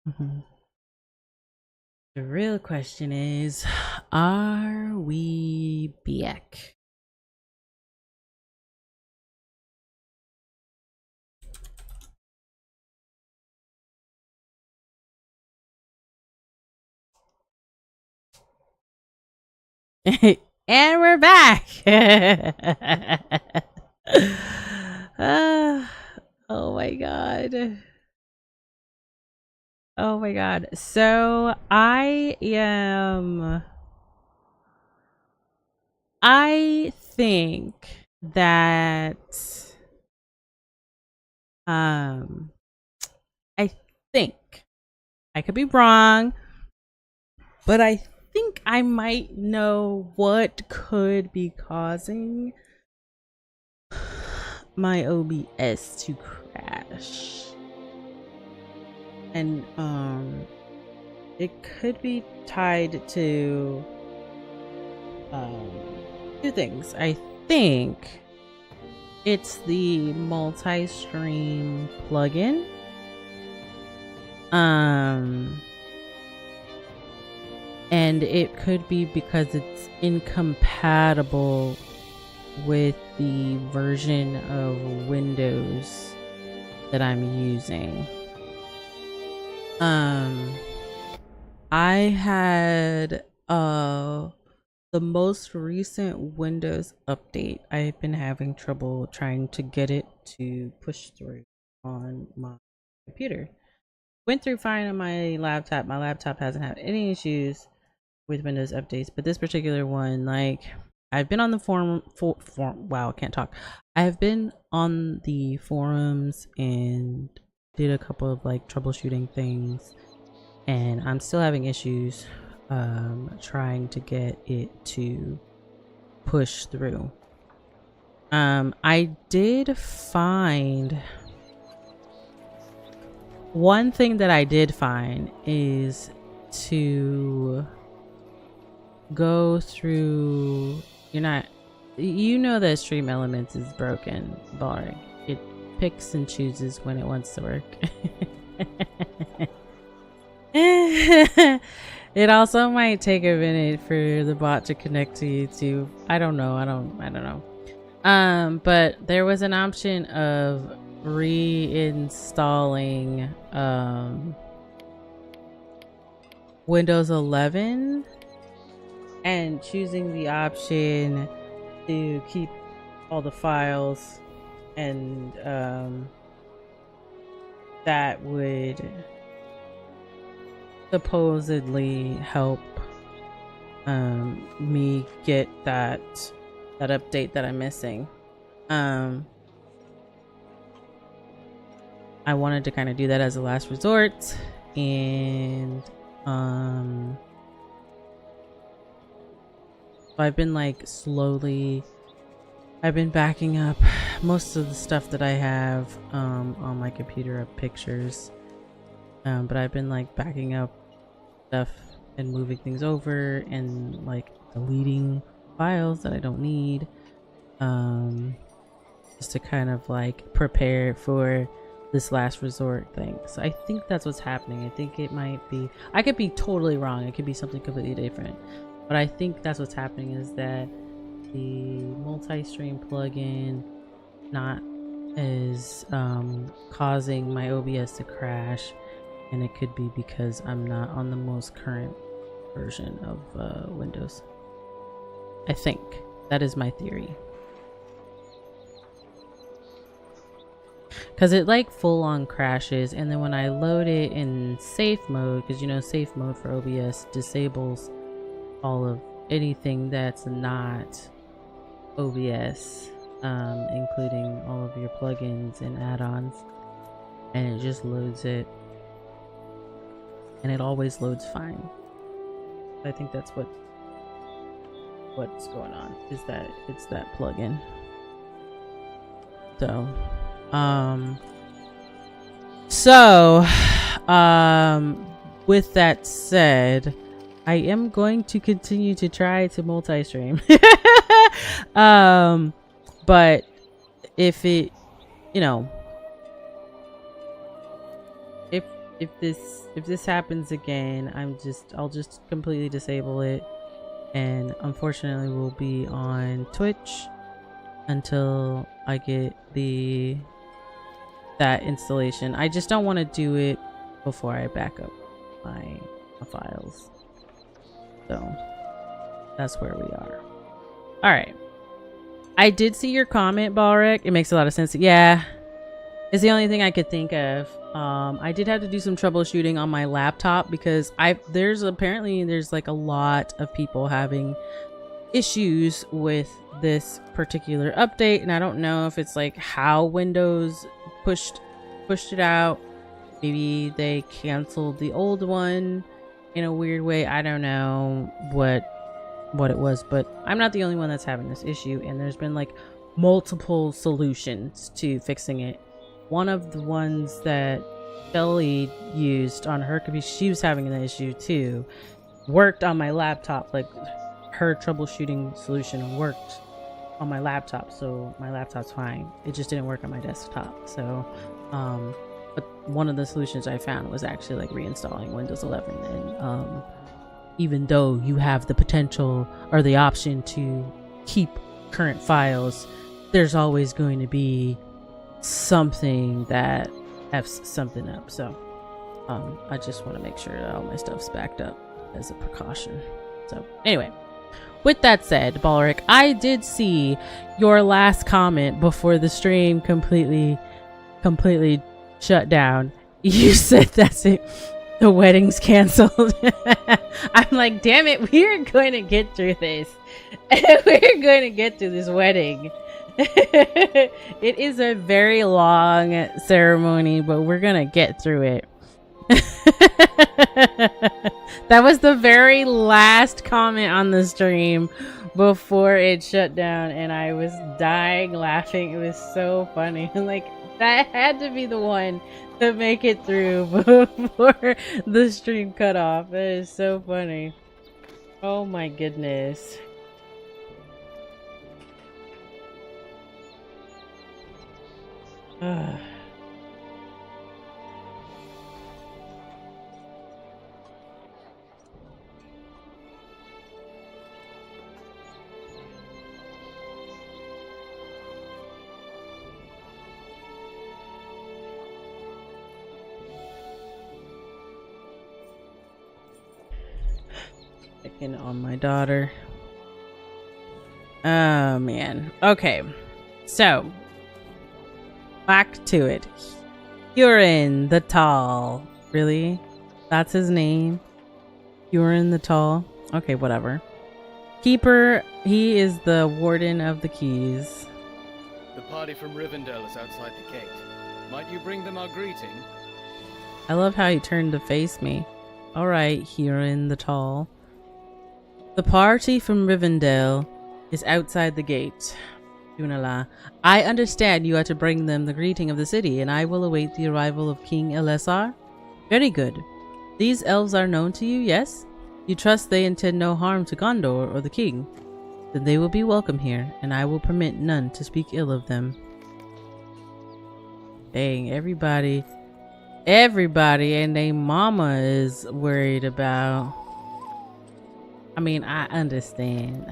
Mhm. The real question is, are we back? And we're back. Ah, oh my god. Oh my god. So I think that um I think I could be wrong, but I think I might know what could be causing my OBS to crash. And it could be tied to um two things. I think it's the multi-stream plugin. Um and it could be because it's incompatible with the version of Windows that I'm using. I had the most recent Windows update. I've been having trouble trying to get it to push through on my computer. Went through fine on my laptop. My laptop hasn't had any issues with Windows updates, but this particular one, like, I've been on the wow, I can't talk. I have been on the forums and did a couple of like troubleshooting things, and I'm still having issues trying to get it to push through. I did find one thing that I did find is to go through. You know that Stream Elements is broken, Barry. It picks and chooses when it wants to work. It also might take a minute for the bot to connect to YouTube. I don't know. I don't know. But there was an option of reinstalling Windows 11 and choosing the option to keep all the files, and that would supposedly help me get that update that I'm missing. I wanted to kind of do that as a last resort, and I've been like I've been backing up most of the stuff that I have on my computer of pictures, but I've been like backing up stuff and moving things over and like deleting files that I don't need, just to kind of like prepare for this last resort thing. So I think that's what's happening. I think it might be, I could be totally wrong, it could be something completely different, but I think that's what's happening, is that the multi-stream plugin not is causing my OBS to crash, and it could be because I'm not on the most current version of Windows. I think that is my theory, because it like full on crashes, and then when I load it in safe mode, because you know safe mode for OBS disables all of anything that's not OBS, including all of your plugins and add-ons, and it just loads it, and it always loads fine. I think that's what's going on, is that it's that plugin. So with that said, I am going to continue to try to multi-stream. But if it, you know, if if this happens again, I'll just completely disable it, and unfortunately we'll be on Twitch until I get that installation. I just don't want to do it before I back up my files. So that's where we are. All right. I did see your comment, Balric. It makes a lot of sense. Yeah. It's the only thing I could think of. I did have to do some troubleshooting on my laptop because there's like a lot of people having issues with this particular update, and I don't know if it's like how Windows pushed it out. Maybe they canceled the old one in a weird way. I don't know what it was, but I'm not the only one that's having this issue, and there's been like multiple solutions to fixing it. One of the ones that Shelly used on her computer, she was having an issue too, worked on my laptop. Like her troubleshooting solution worked on my laptop, so my laptop's fine. It just didn't work on my desktop. So but one of the solutions I found was actually like reinstalling Windows 11, and even though you have the potential or the option to keep current files, there's always going to be something that has something up. So I just want to make sure that all my stuff's backed up as a precaution. So anyway, with that said, Balric, I did see your last comment before the stream completely shut down. You said that's it, the wedding's canceled. I'm like, damn it, we're going to get through this. We're going to get through this wedding. It is a very long ceremony, but we're gonna get through it. That was the very last comment on the stream before it shut down, and I was dying laughing. It was so funny. Like, that had to be the one to make it through before the stream cut off. That is so funny. Oh my goodness. Checking on my daughter. Oh man. Okay. So back to it. Huron the Tall. Really? That's his name? Huron the Tall? Okay, whatever. Keeper, he is the warden of the keys. The party from Rivendell is outside the gate. Might you bring them our greeting? I love how he turned to face me. Alright, Huron the Tall. The party from Rivendell is outside the gate. Junala, I understand you are to bring them the greeting of the city, and I will await the arrival of King Elessar. Very good. These elves are known to you, yes? You trust they intend no harm to Gondor or the king? Then they will be welcome here, and I will permit none to speak ill of them. Dang, everybody and their mama is worried about. I mean, I understand.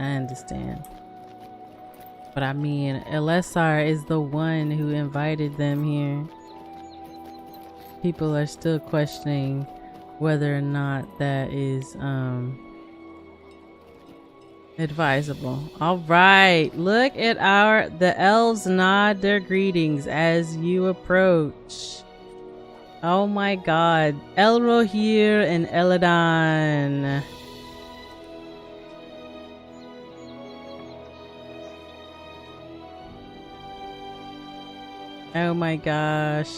But I mean, Elessar is the one who invited them here. People are still questioning whether or not that is advisable. All right, look at the elves nod their greetings as you approach. Oh my god, Elrohir and Elladan. Oh my gosh.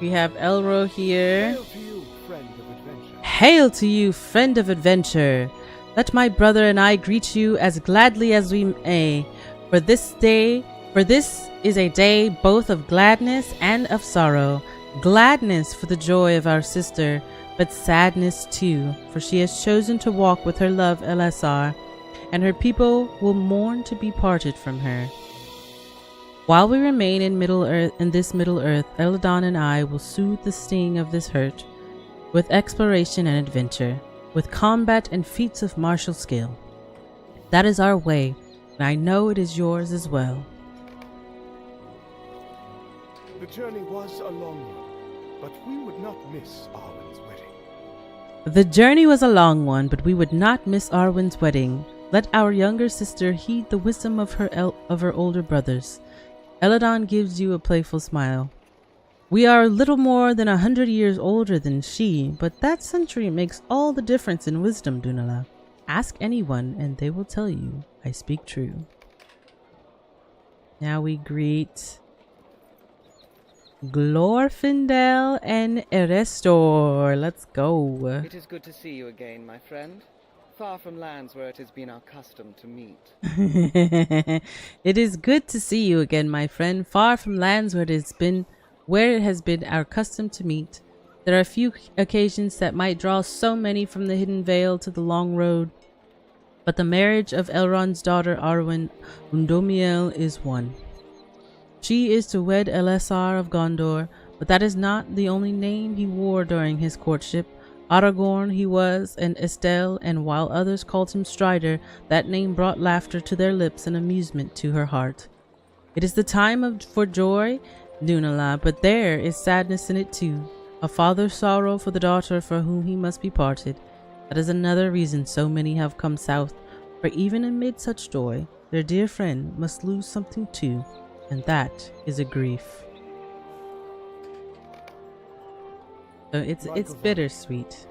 We have Elro here. Hail to you, friend of adventure. Hail to you, friend of adventure. Let my brother and I greet you as gladly as we may. For this is a day both of gladness and of sorrow. Gladness for the joy of our sister, but sadness too, for she has chosen to walk with her love Elessar, and her people will mourn to be parted from her. While we remain in this Middle Earth, Eladon and I will soothe the sting of this hurt with exploration and adventure, with combat and feats of martial skill. That is our way, and I know it is yours as well. The journey was a long one, but we would not miss Arwen's wedding. The journey was a long one, but we would not miss Arwen's wedding. Let our younger sister heed the wisdom of her older brothers. Eladon gives you a playful smile. We are little more than 100 years older than she, but that century makes all the difference in wisdom, Dunala. Ask anyone, and they will tell you I speak true. Now we greet Glorfindel and Erestor. Let's go. It is good to see you again, my friend. Far from lands where it has been our custom to meet. It is good to see you again, my friend. Far from lands where it has been our custom to meet. There are few occasions that might draw so many from the hidden vale to the long road, but the marriage of Elrond's daughter Arwen Undomiel is one. She is to wed Elessar of Gondor, but that is not the only name he wore during his courtship. Aragorn he was, and Estelle, and while others called him Strider, that name brought laughter to their lips and amusement to her heart. It is the time for joy, Dunala, but there is sadness in it too. A father's sorrow for the daughter for whom he must be parted. That is another reason so many have come south, for even amid such joy, their dear friend must lose something too, and that is a grief. So it's bittersweet.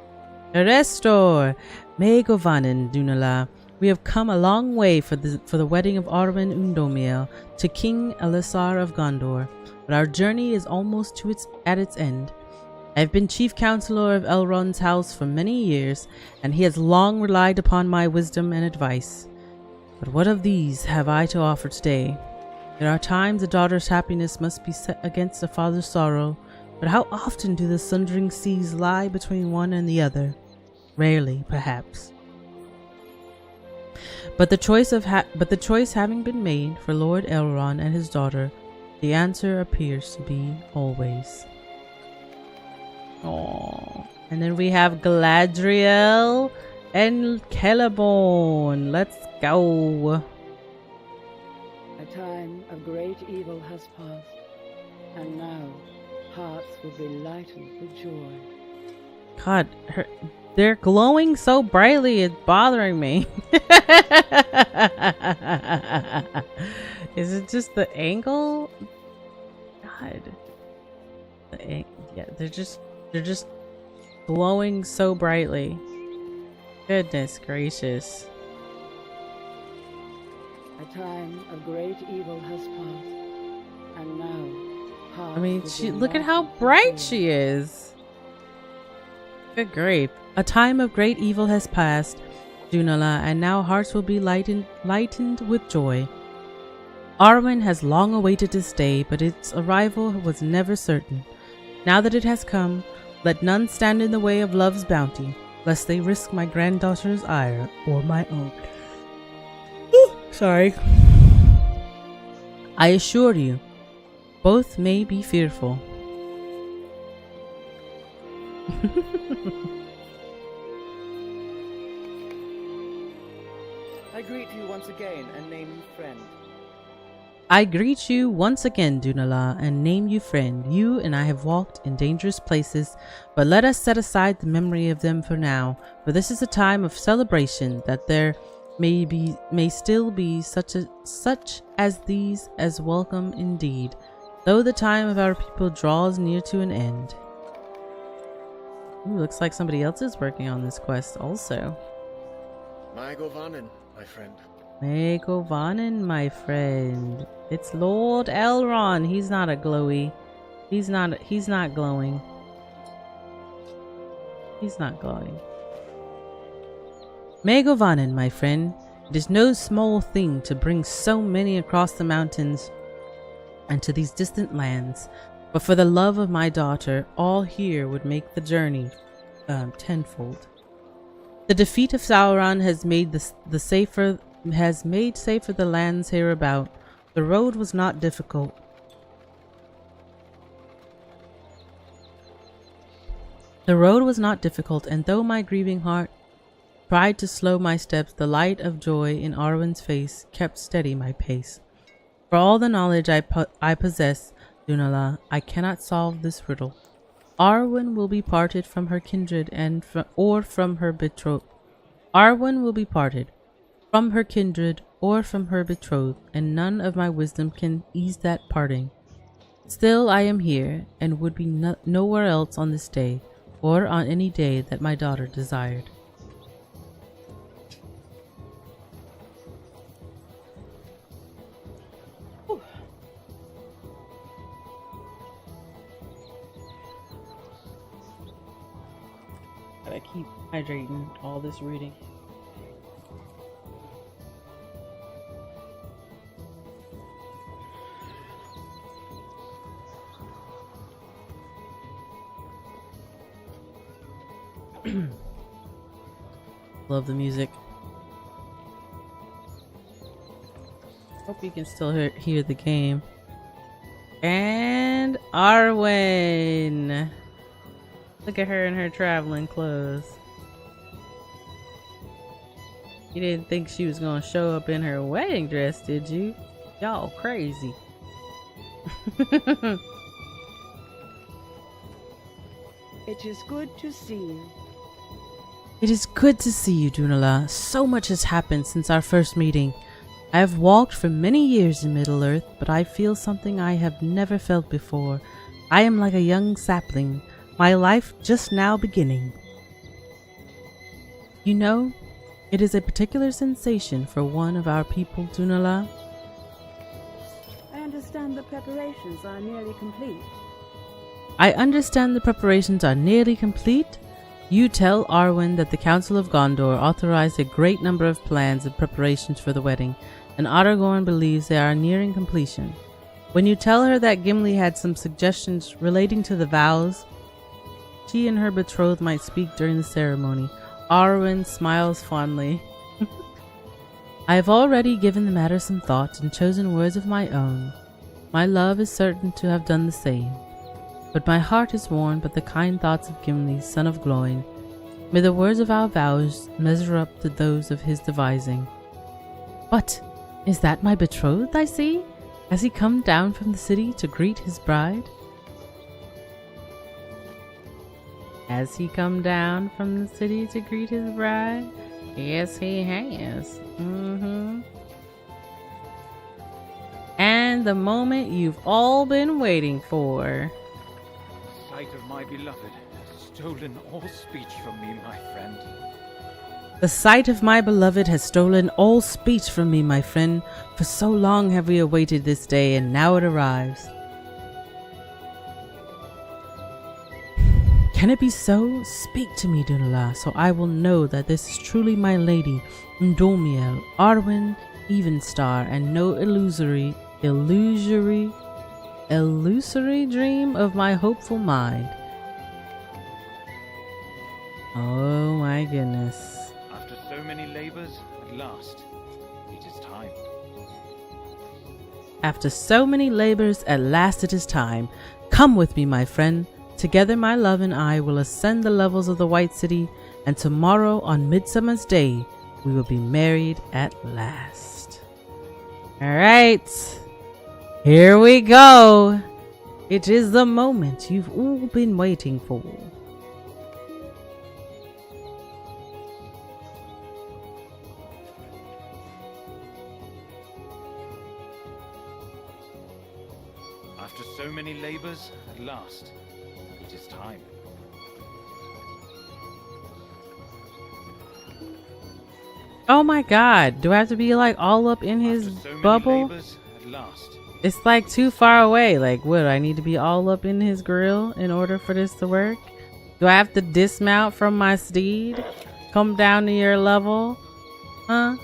Erestor, Megovanen, Dunala. We have come a long way for the wedding of Arwen Undomiel to King Elessar of Gondor, but our journey is almost at its end. I have been chief counselor of Elrond's house for many years, and he has long relied upon my wisdom and advice. But what of these have I to offer today? There are times a daughter's happiness must be set against a father's sorrow, but how often do the sundering seas lie between one and the other? Rarely, perhaps. But the choice having been made for Lord Elrond and his daughter, the answer appears to be always. Aww. And then we have Galadriel and Celeborn. Let's go. A time of great evil has passed, and now hearts will be lightened with joy. God, they're glowing so brightly, it's bothering me. Is it just the angle? God. Yeah, they're just glowing so brightly. Goodness gracious. A time of great evil has passed, and now hearts I mean, will be look at lightened how with bright joy. she is. Good grief. A time of great evil has passed, Dunala, and now hearts will be lightened with joy. Arwen has long awaited this day, but its arrival was never certain. Now that it has come, let none stand in the way of love's bounty, lest they risk my granddaughter's ire or my own. Sorry. I assure you, both may be fearful. I greet you once again and name you friend. I greet you once again, Dunala, and name you friend. You and I have walked in dangerous places, but let us set aside the memory of them for now, for this is a time of celebration, that there may still be such as these as welcome indeed, though the time of our people draws near to an end. Ooh, looks like somebody else is working on this quest also. Maegovanen, my friend. Megovanen, my friend. It's Lord Elrond. He's not a glowy. He's not glowing. He's not glowing. Megovanen, my friend. It is no small thing to bring so many across the mountains and to these distant lands, but for the love of my daughter, all here would make the journey tenfold. The defeat of Sauron has made safer the lands hereabout. The road was not difficult. The road was not difficult, and though my grieving heart tried to slow my steps, the light of joy in Arwen's face kept steady my pace. For all the knowledge I possess, Dunala, I cannot solve this riddle. Arwen will be parted from her kindred and from her betrothed. Arwen will be parted from her kindred or from her betrothed, and none of my wisdom can ease that parting. Still I am here, and would be nowhere else on this day, or on any day that my daughter desired. Whew. Gotta keep hydrating all this reading. Love the music. Hope you can still hear the game. And Arwen! Look at her in her traveling clothes. You didn't think she was gonna show up in her wedding dress, did you? Y'all crazy. It is good to see you. It is good to see you, Dunala. So much has happened since our first meeting. I have walked for many years in Middle-earth, but I feel something I have never felt before. I am like a young sapling, my life just now beginning. You know, it is a particular sensation for one of our people, Dunala. I understand the preparations are nearly complete. I understand the preparations are nearly complete. You tell Arwen that the Council of Gondor authorized a great number of plans and preparations for the wedding, and Aragorn believes they are nearing completion. When you tell her that Gimli had some suggestions relating to the vows she and her betrothed might speak during the ceremony, Arwen smiles fondly. I have already given the matter some thought and chosen words of my own. My love is certain to have done the same. But my heart is warmed by the kind thoughts of Gimli, son of Gloin. May the words of our vows measure up to those of his devising. What? Is that my betrothed I see? Has he come down from the city to greet his bride? Has he come down from the city to greet his bride? Yes, he has. And the moment you've all been waiting for. The sight of my beloved has stolen all speech from me, my friend. The sight of my beloved has stolen all speech from me, my friend. For so long have we awaited this day, and now it arrives. Can it be so? Speak to me, Dunala, so I will know that this is truly my lady, Ndomiel, Arwen, Evenstar, and no illusory dream of my hopeful mind. Oh my goodness. After so many labors, at last, it is time. After so many labors, at last it is time. Come with me, my friend. Together my love and I will ascend the levels of the White City, and tomorrow on Midsummer's Day, we will be married at last. Alright, here we go. It is the moment you've all been waiting for. After so many labors, at last, it is time. Oh my god, do I have to be like all up in his After so many bubble? labors, at last, It's like too far away. Like, what? I need to be all up in his grill in order for this to work? Do I have to dismount from my steed? Come down to your level? Huh?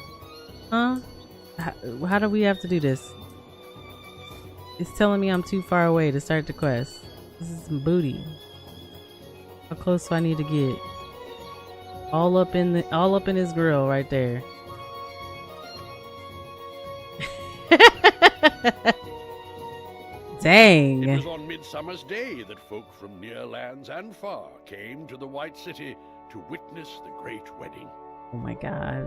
How do we have to do this? It's telling me I'm too far away to start the quest. This is some booty. How close do I need to get? All up in his grill right there. Dang. It was on Midsummer's Day that folk from near lands and far came to the White City to witness the great wedding. Oh my god.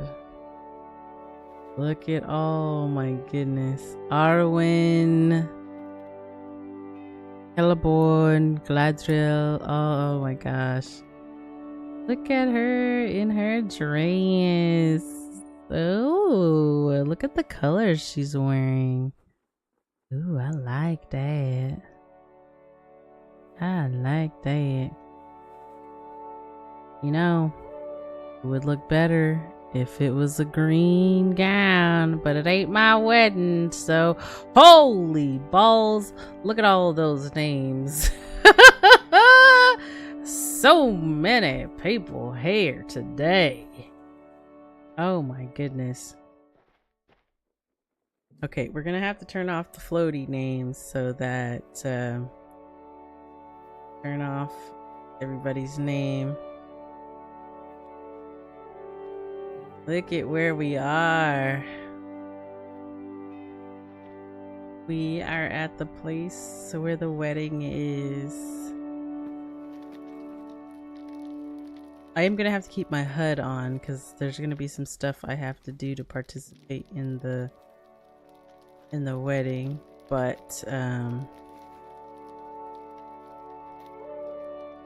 Look at, oh my goodness. Arwen, Celeborn, Gladriel. Oh my gosh. Look at her in her dress. Oh, look at the colors she's wearing. Ooh, I like that. I like that. You know, it would look better if it was a green gown, but it ain't my wedding, so holy balls. Look at all those names. So many people here today. Oh my goodness. Okay, we're gonna have to turn off the floaty names so that turn off everybody's name. Look at where we are. We are at the place where the wedding is. I am gonna have to keep my HUD on because there's gonna be some stuff I have to do to participate in the wedding, but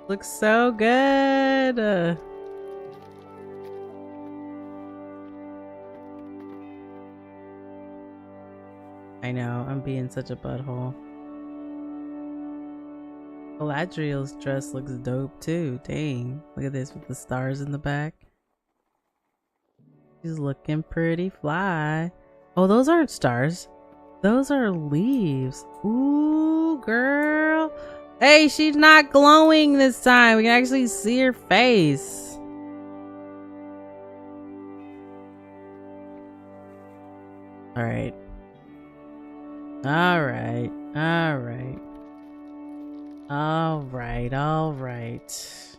looks so good. I know, I'm being such a butthole. Galadriel's dress looks dope too. Dang, look at this with the stars in the back. She's looking pretty fly. Oh, those aren't stars. Those are leaves. Ooh, girl. Hey, she's not glowing this time. We can actually see her face. All right. All right. All right. All right. All right.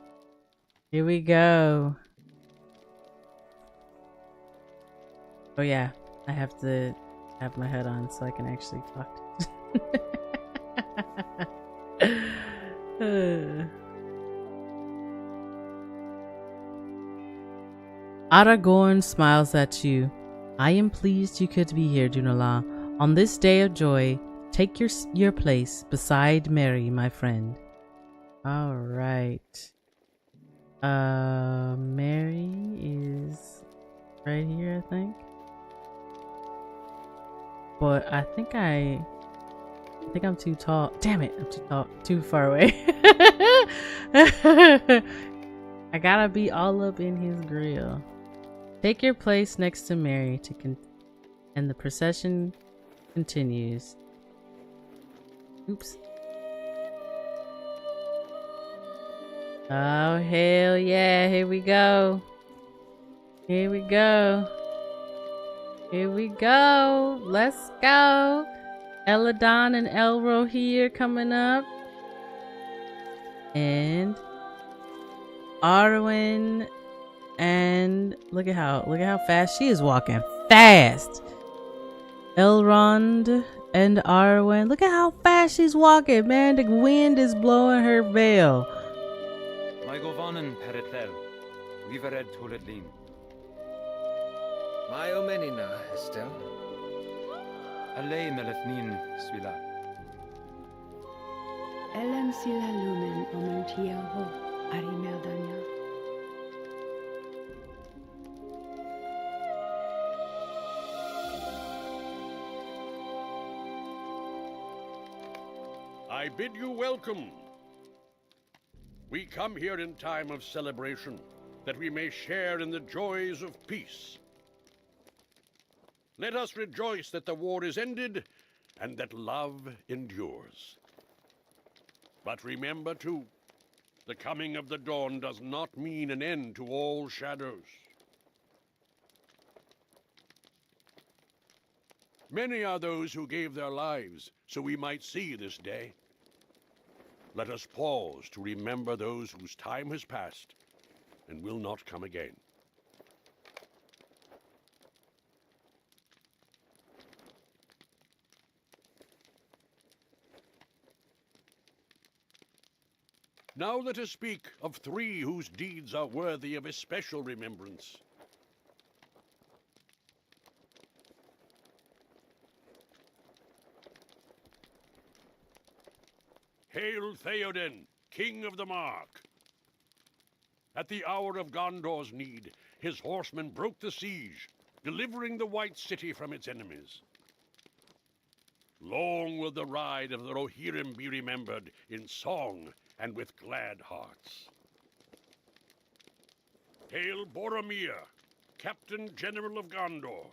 Here we go. Oh yeah, I have to have my head on so I can actually talk. Aragorn smiles at you. I am pleased you could be here, Dunala. On this day of joy, take your place beside Mary, my friend. All right. Mary is right here, I think. But I think I'm too tall. Damn it, I'm too tall, too far away. I gotta be all up in his grill. Take your place next to Mary and the procession continues. Oops. Oh, hell yeah, here we go. Here we go. Here we go. Let's go. Eladon and Elro here coming up. And Arwen, and look at how fast she is walking. Fast. Elrond and Arwen. Look at how fast she's walking, man. The wind is blowing her veil. My govanen peretel. Livered toledlin. My omenina, Estelle. Alei melethnin swila. Ellen sila lumen omontielho arimeldania. I bid you welcome. We come here in time of celebration, that we may share in the joys of peace. Let us rejoice that the war is ended, and that love endures. But remember, too, the coming of the dawn does not mean an end to all shadows. Many are those who gave their lives so we might see this day. Let us pause to remember those whose time has passed and will not come again. Now let us speak of 3 whose deeds are worthy of especial remembrance. Hail Theoden, King of the Mark! At the hour of Gondor's need, his horsemen broke the siege, delivering the White City from its enemies. Long will the ride of the Rohirrim be remembered in song and with glad hearts. Hail Boromir, Captain General of Gondor!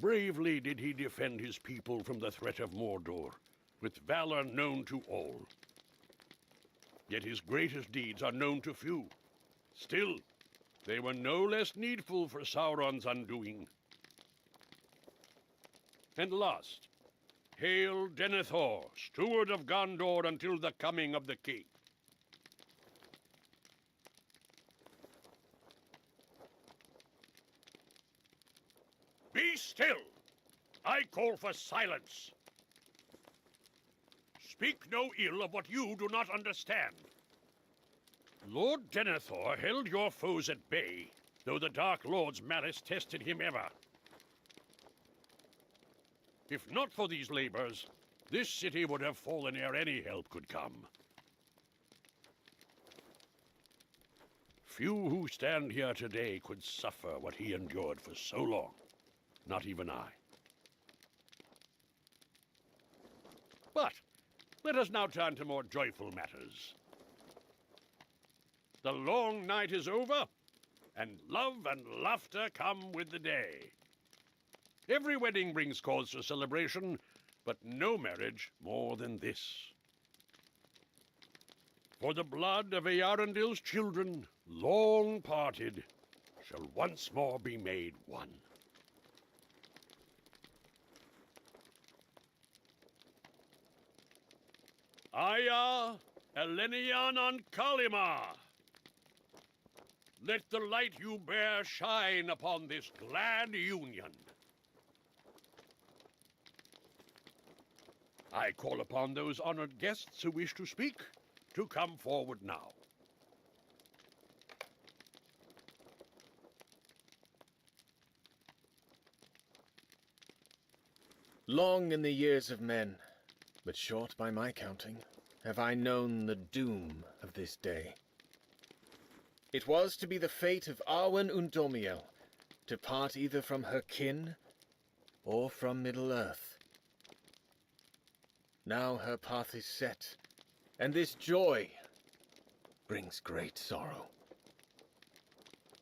Bravely did he defend his people from the threat of Mordor, with valor known to all. Yet his greatest deeds are known to few. Still, they were no less needful for Sauron's undoing. And last, hail Denethor, steward of Gondor until the coming of the king. Be still! I call for silence. Speak no ill of what you do not understand. Lord Denethor held your foes at bay, though the Dark Lord's malice tested him ever. If not for these labors, this city would have fallen ere any help could come. Few who stand here today could suffer what he endured for so long. Not even I. But let us now turn to more joyful matters. The long night is over, and love and laughter come with the day. Every wedding brings cause for celebration, but no marriage more than this. For the blood of Earendil's children, long parted, shall once more be made one. Aya, Elenian and Kalima! Let the light you bear shine upon this glad union. I call upon those honored guests who wish to speak to come forward now. Long in the years of men, but short by my counting, have I known the doom of this day. It was to be the fate of Arwen Undomiel to part either from her kin or from Middle-earth. Now her path is set, and this joy brings great sorrow.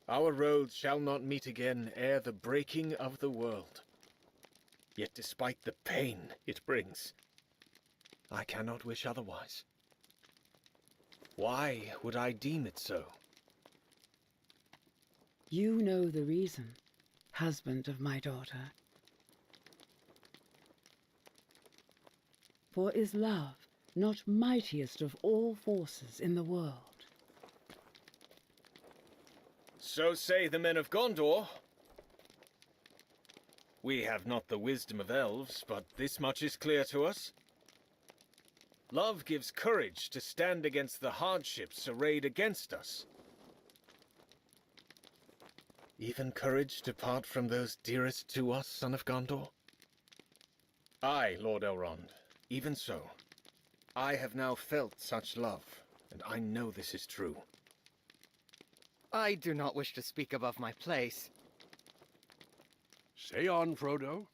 Our roads shall not meet again ere the breaking of the world. Yet despite the pain it brings, I cannot wish otherwise. Why would I deem it so? You know the reason, husband of my daughter. For is love not mightiest of all forces in the world? So say the men of Gondor. We have not the wisdom of elves, but this much is clear to us. Love gives courage to stand against the hardships arrayed against us. Even courage to part from those dearest to us, son of Gondor? Aye, Lord Elrond, even so. I have now felt such love, and I know this is true. I do not wish to speak above my place. Say on, Frodo.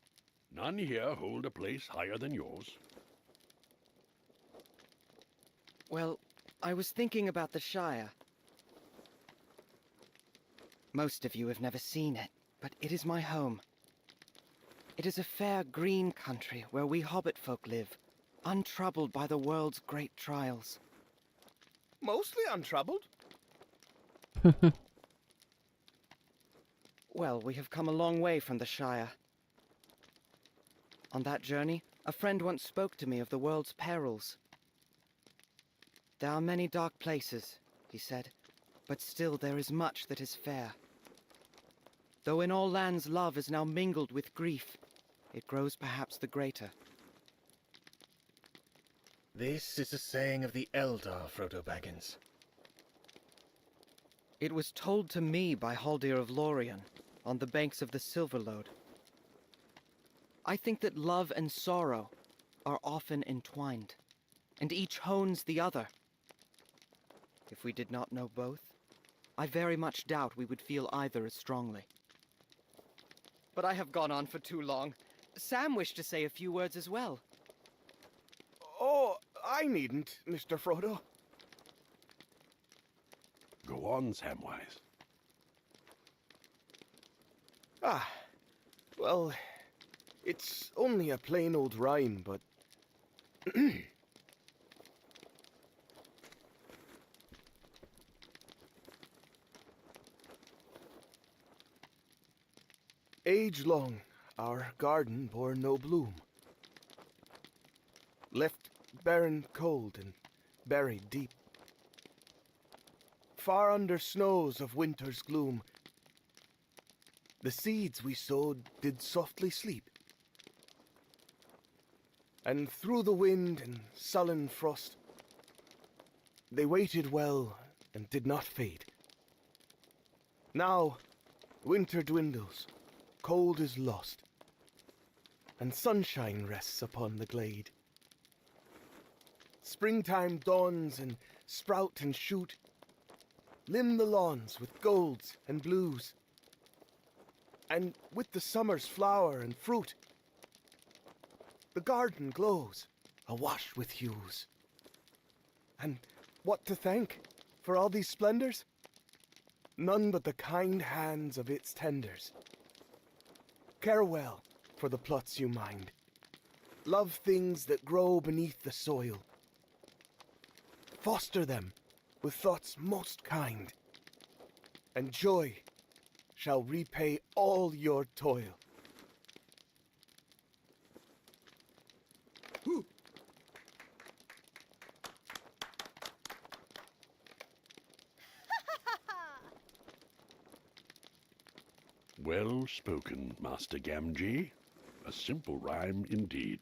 None here hold a place higher than yours. Well, I was thinking about the Shire. Most of you have never seen it, but it is my home. It is a fair green country where we hobbit folk live, untroubled by the world's great trials. Mostly untroubled. Well, we have come a long way from the Shire. On that journey, a friend once spoke to me of the world's perils. There are many dark places, he said, but still there is much that is fair. Though in all lands love is now mingled with grief, it grows perhaps the greater. This is a saying of the Eldar, Frodo Baggins. It was told to me by Haldir of Lorien, on the banks of the Silverlode. I think that love and sorrow are often entwined, and each hones the other. If we did not know both, I very much doubt we would feel either as strongly. But I have gone on for too long. Sam wished to say a few words as well. Oh, I needn't, Mr. Frodo. Go on, Samwise. Ah, well, it's only a plain old rhyme, but... Age long, our garden bore no bloom. Left barren cold and buried deep. Far under snows of winter's gloom, the seeds we sowed did softly sleep. And through the wind and sullen frost, they waited well and did not fade. Now, winter dwindles, cold is lost, and sunshine rests upon the glade. Springtime dawns and sprout and shoot, limn the lawns with golds and blues, and with the summer's flower and fruit, the garden glows, awash with hues. And what to thank for all these splendors? None but the kind hands of its tenders. Care well for the plots you mind. Love things that grow beneath the soil. Foster them with thoughts most kind, and joy shall repay all your toil. Well spoken, Master Gamgee. A simple rhyme indeed.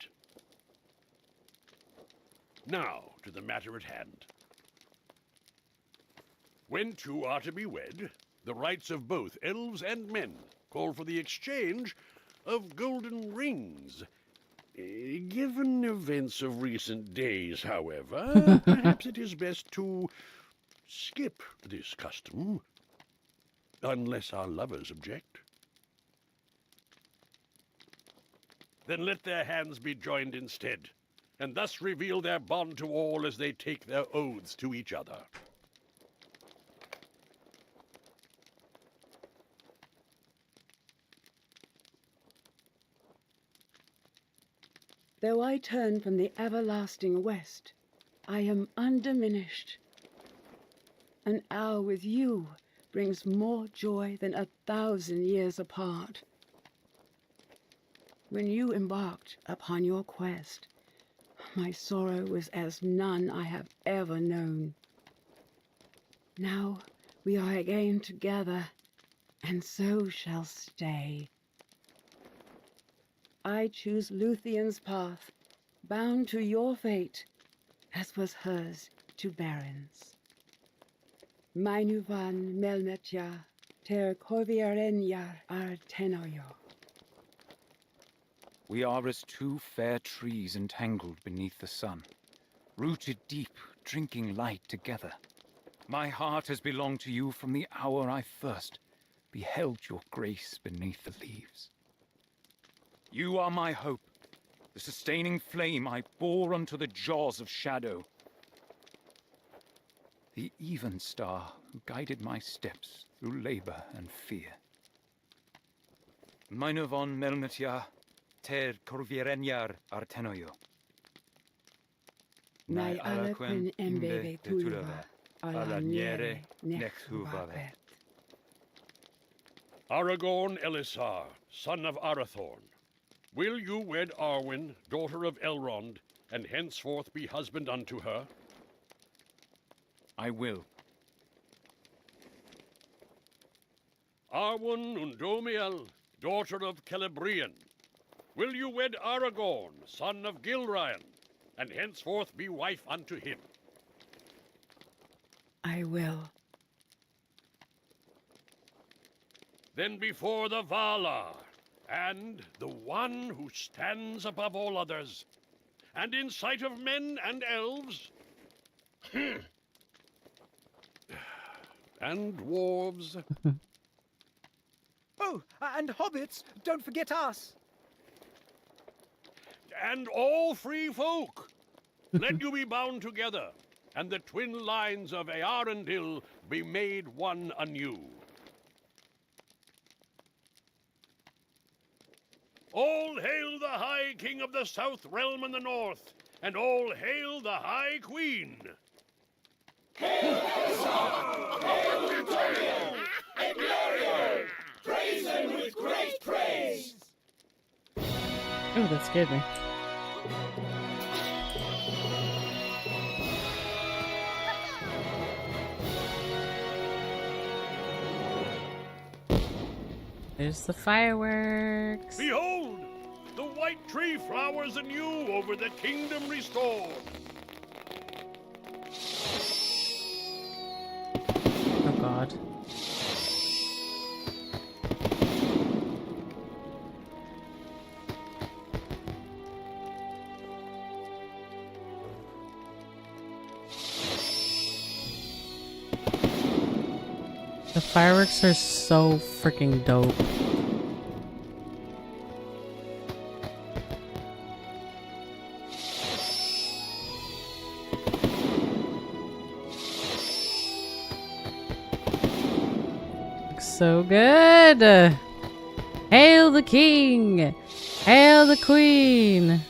Now, to the matter at hand. When two are to be wed, the rights of both elves and men call for the exchange of golden rings. Given events of recent days, however, perhaps it is best to skip this custom, unless our lovers object. Then let their hands be joined instead, and thus reveal their bond to all as they take their oaths to each other. Though I turn from the everlasting west, I am undiminished. An hour with you brings more joy than 1,000 years apart. When you embarked upon your quest, my sorrow was as none I have ever known. Now we are again together, and so shall stay. I choose Luthien's path, bound to your fate, as was hers to Baron's. Mainuvan melmetja, ter corviarenjar artenoyo. We are as two fair trees entangled beneath the sun, rooted deep, drinking light together. My heart has belonged to you from the hour I first beheld your grace beneath the leaves. You are my hope, the sustaining flame I bore unto the jaws of shadow. The even star who guided my steps through labor and fear. Mainovon melmetja, ter corvirenjar artenoyo. Nai alaquin embeve tulva, alaniere nec huvavet. Aragorn Elisar, son of Arathorn, will you wed Arwen, daughter of Elrond, and henceforth be husband unto her? I will. Arwen Undomiel, daughter of Celebrian, will you wed Aragorn, son of Gilraen, and henceforth be wife unto him. I will. Then before the Valar, and the one who stands above all others, and in sight of men and elves, and dwarves, Oh, and hobbits, don't forget us. and all free folk, let you be bound together, and the twin lines of Earendil be made one anew. All hail the High King of the South Realm and the North, and all hail the High Queen. Oh, that scared me. There's the fireworks. Behold, the white tree flowers anew over the kingdom restored. Oh God. The fireworks are so freaking dope. Looks so good. Hail the king! Hail the queen!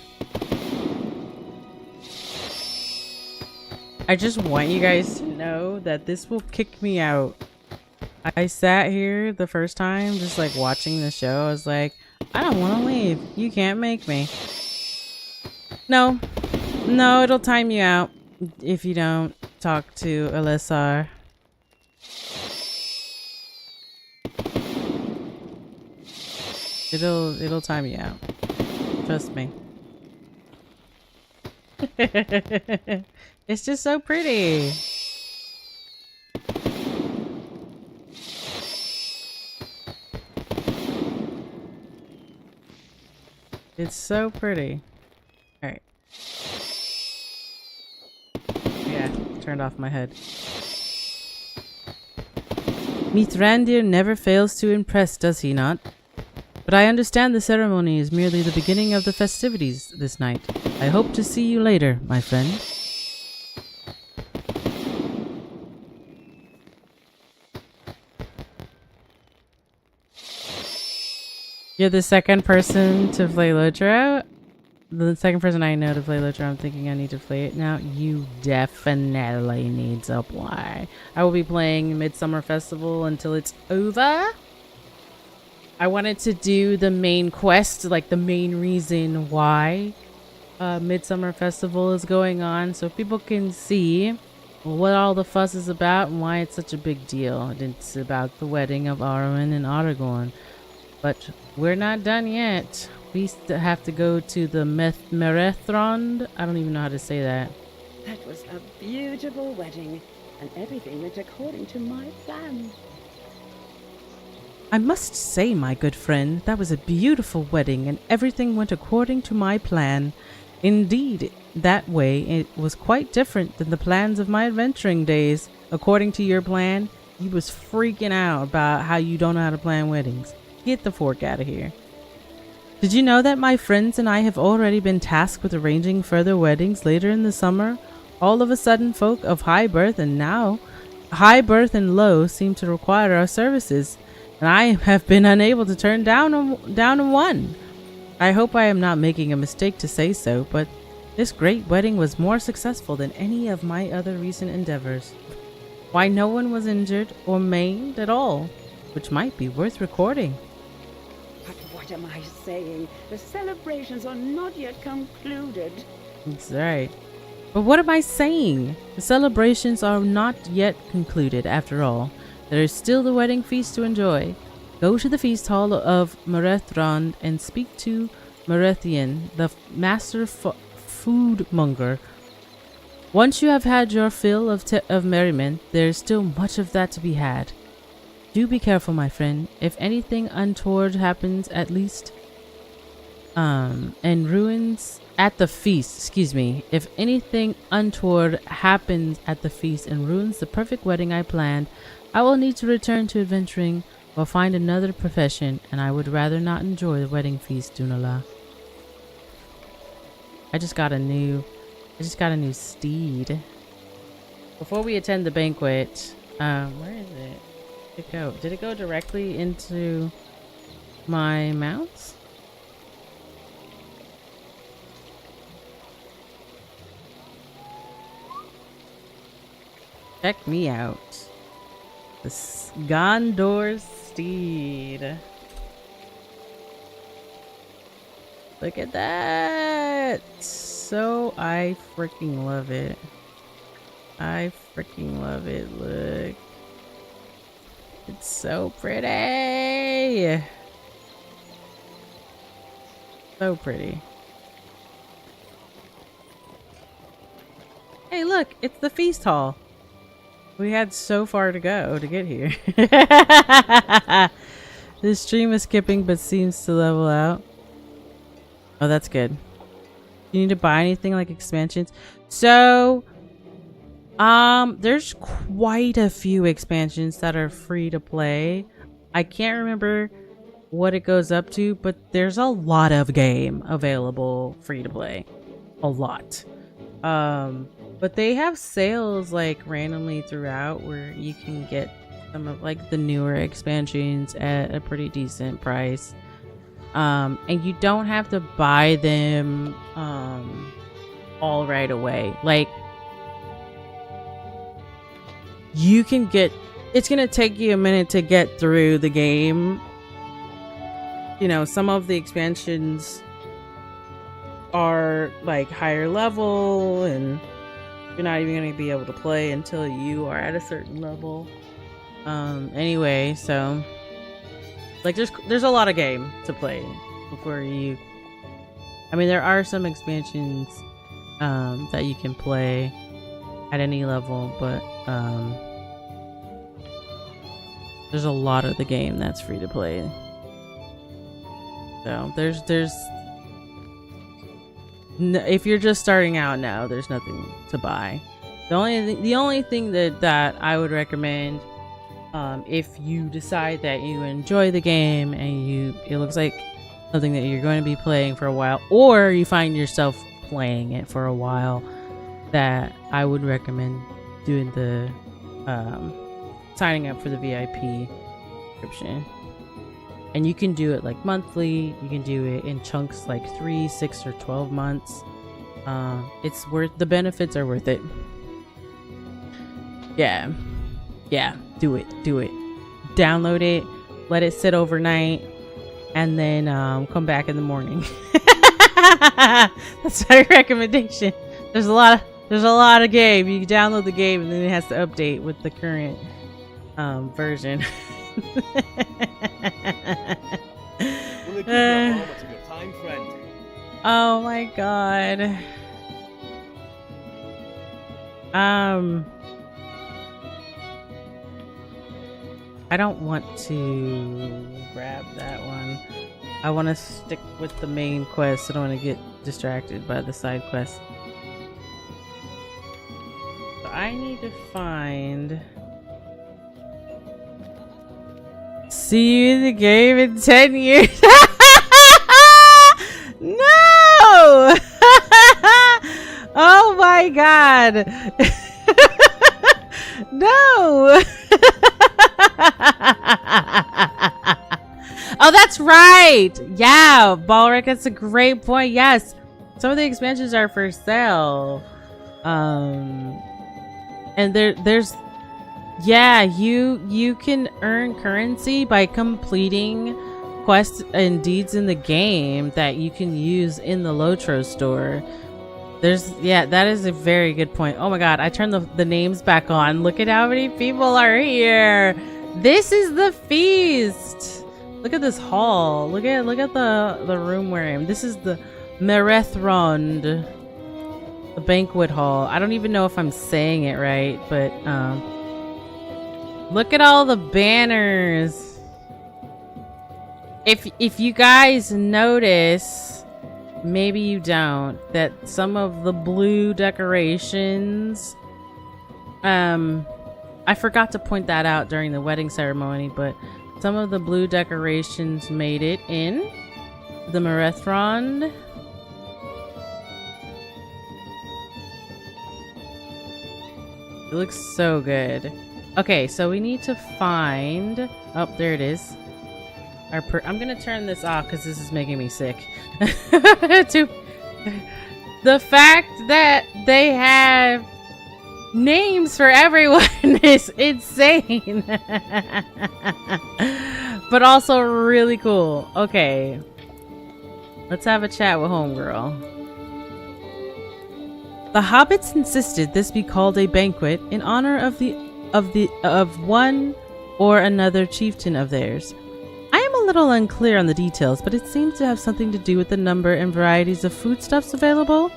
I just want you guys to know that this will kick me out. I sat here the first time just like watching the show. I was like, I don't want to leave. You can't make me. No. No, it'll time you out if you don't talk to Elisar. It'll time you out. Trust me. It's just so pretty. It's so pretty. Alright. Yeah, turned off my head. Mithrandir never fails to impress, does he not? But I understand the ceremony is merely the beginning of the festivities this night. I hope to see you later, my friend. You're the second person to play Lotro. The second person I know to play Lotro. I'm thinking I need to play it now. You definitely need to play. I will be playing Midsummer Festival until it's over. I wanted to do the main quest, like the main reason why Midsummer Festival is going on, so people can see what all the fuss is about and why it's such a big deal. It's about the wedding of Arwen and Aragorn. But we're not done yet. We still have to go to the Merethrond. I don't even know how to say that. That was a beautiful wedding, and everything went according to my plan. I must say, my good friend, that was a beautiful wedding, and everything went according to my plan. Indeed, that way it was quite different than the plans of my adventuring days. According to your plan, you was freaking out about how you don't know how to plan weddings. Get the fork out of here. Did you know that my friends and I have already been tasked with arranging further weddings later in the summer? All of a sudden, folk of high birth and low seem to require our services, and I have been unable to turn down one. I hope I am not making a mistake to say so, but this great wedding was more successful than any of my other recent endeavors. Why, no one was injured or maimed at all, which might be worth recording. But what am I saying? The celebrations are not yet concluded. That's right. But what am I saying? The celebrations are not yet concluded, after all. There is still the wedding feast to enjoy. Go to the feast hall of Merethrond and speak to Merethian, the master food monger. Once you have had your fill of merriment, there is still much of that to be had. Do be careful, my friend. If anything untoward happens, at least, and ruins at the feast, excuse me. If anything untoward happens at the feast and ruins the perfect wedding I planned, I will need to return to adventuring or find another profession, and I would rather not enjoy the wedding feast, Dunala. I just got a new steed. Before we attend the banquet, where is it? Did it go directly into my mounts? Check me out. The Gondor steed. Look at that. So I freaking love it. I freaking love it. Look. It's so pretty. So pretty. Hey, look, it's the feast hall. We had so far to go to get here. This stream is skipping but seems to level out. Oh, that's good. You need to buy anything like expansions? So, there's quite a few expansions that are free to play. I can't remember what it goes up to, but there's a lot of game available free to play. A lot. But they have sales like randomly throughout where you can get some of like the newer expansions at a pretty decent price. And you don't have to buy them all right away. Like, you can get, it's gonna take you a minute to get through the game. You know, some of the expansions are like higher level and you're not even going to be able to play until you are at a certain level. Anyway, so like there's a lot of game to play before you, I mean, there are some expansions that you can play at any level, but there's a lot of the game that's free to play. So if you're just starting out now, there's nothing to buy. The only thing that I would recommend, if you decide that you enjoy the game and it looks like something that you're going to be playing for a while, or you find yourself playing it for a while, that I would recommend doing the signing up for the VIP subscription. And you can do it like monthly. You can do it in chunks like 3, 6, or 12 months. It's worth, the benefits are worth it. Yeah, do it. Download it, let it sit overnight, and then come back in the morning. That's my recommendation. There's a lot of game. You can download the game and then it has to update with the current version. Will it give you a moment of your time, friend? Oh my god. I don't want to grab that one. I want to stick with the main quest. I don't want to get distracted by the side quest. So I need to find... See you in the game in 10 years. No! Oh my god. No. Oh, that's right. Yeah, Balric, that's a great point. Yes, some of the expansions are for sale. And there's yeah, you can earn currency by completing quests and deeds in the game that you can use in the Lotro store. Yeah, that is a very good point. Oh my god, I turned the names back on. Look at how many people are here. This is the feast. Look at this hall. Look at the room we're in. This is the Merethronde. the banquet hall. I don't even know if I'm saying it right, but look at all the banners. If you guys notice, maybe you don't, that some of the blue decorations, I forgot to point that out during the wedding ceremony, but some of the blue decorations made it in the Marathon. It looks so good. Okay, so we need to find... Oh, there it is. I'm gonna turn this off because this is making me sick. The fact that they have names for everyone is insane. But also really cool. Okay. Let's have a chat with Homegirl. The hobbits insisted this be called a banquet in honor of one or another chieftain of theirs. I am a little unclear on the details, but it seems to have something to do with the number and varieties of foodstuffs available.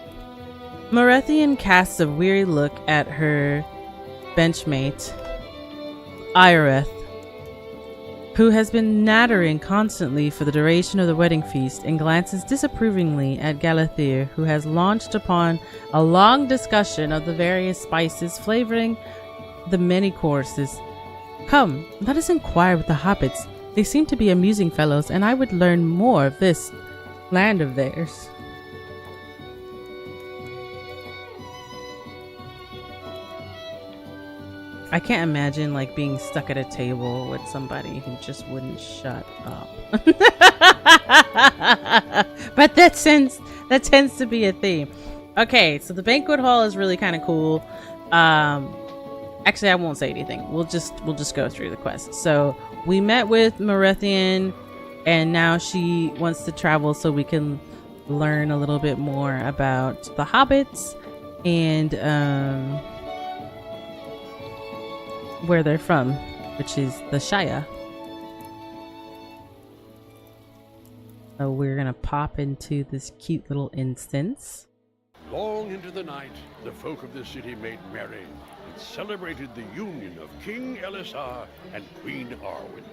Merethian casts a weary look at her benchmate, Ireth, who has been nattering constantly for the duration of the wedding feast, and glances disapprovingly at Galathir, who has launched upon a long discussion of the various spices flavoring the many courses. Come, let us inquire with the hobbits. They seem to be amusing fellows, and I would learn more of this land of theirs. I can't imagine like being stuck at a table with somebody who just wouldn't shut up. But that tends to be a theme. Okay, so the banquet hall is really kind of cool. Actually, I won't say anything. We'll just go through the quest. So we met with Merethian, and now she wants to travel so we can learn a little bit more about the hobbits and where they're from, which is the Shire. So we're gonna pop into this cute little instance. Long into the night, the folk of the city made merry and celebrated the union of King Elisar and Queen Arwen.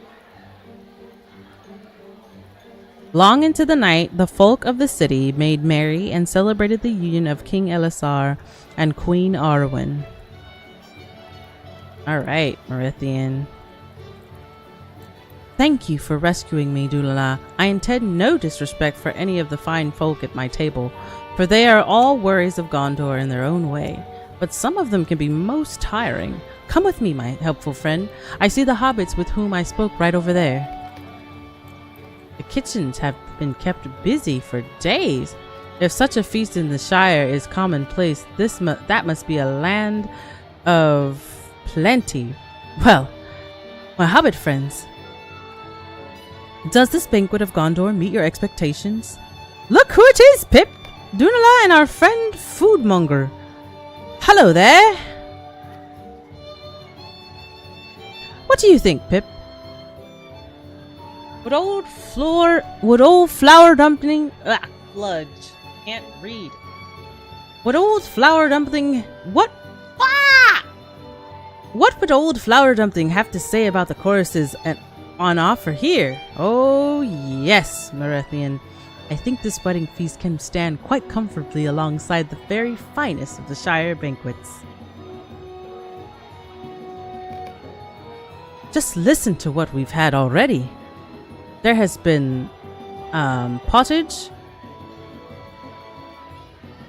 Long into the night, the folk of the city made merry and celebrated the union of King Elisar and Queen Arwen. Alright, Merethian. Thank you for rescuing me, Dulala. I intend no disrespect for any of the fine folk at my table, for they are all worries of Gondor in their own way. But some of them can be most tiring. Come with me, my helpful friend. I see the hobbits with whom I spoke right over there. The kitchens have been kept busy for days. If such a feast in the Shire is commonplace, that must be a land of plenty. Well, my hobbit friends, does this banquet of Gondor meet your expectations? Look who it is, Pip! Dunala and our friend Foodmonger. Hello there! What do you think, Pip? Would old flour dumpling... Fludge. Can't read. Would old flour dumpling... What? Ah! What would old flour dumpling have to say about the choruses on offer here? Oh, yes, Merethian. I think this wedding feast can stand quite comfortably alongside the very finest of the Shire banquets. Just listen to what we've had already. There has been pottage,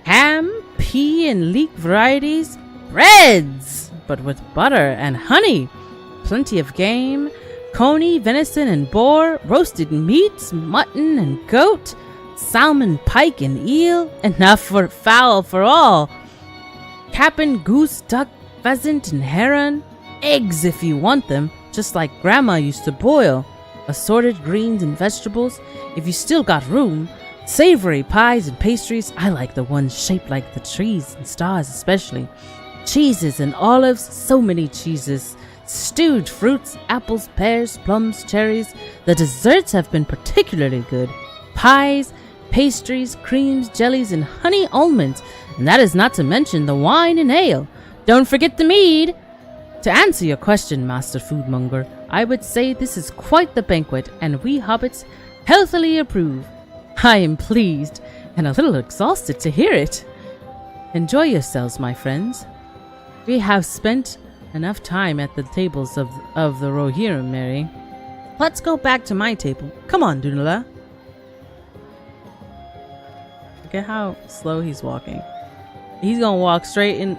ham, pea, and leek varieties, breads, but with butter and honey, plenty of game, coney, venison, and boar, roasted meats, mutton and goat, salmon, pike, and eel, enough for fowl for all, capon, goose, duck, pheasant, and heron, eggs if you want them, just like Grandma used to boil, assorted greens and vegetables, if you still got room, savory pies and pastries. I like the ones shaped like the trees and stars especially, cheeses and olives, so many cheeses, stewed fruits, apples, pears, plums, cherries. The desserts have been particularly good. Pies, pastries, creams, jellies, and honey almonds. And that is not to mention the wine and ale. Don't forget the mead. To answer your question, Master Foodmonger, I would say this is quite the banquet, and we hobbits healthily approve. I am pleased and a little exhausted to hear it. Enjoy yourselves, my friends. We have spent enough time at the tables of the Rohirrim, Mary. Let's go back to my table. Come on, Dunala. Look at how slow he's walking. He's gonna walk straight in.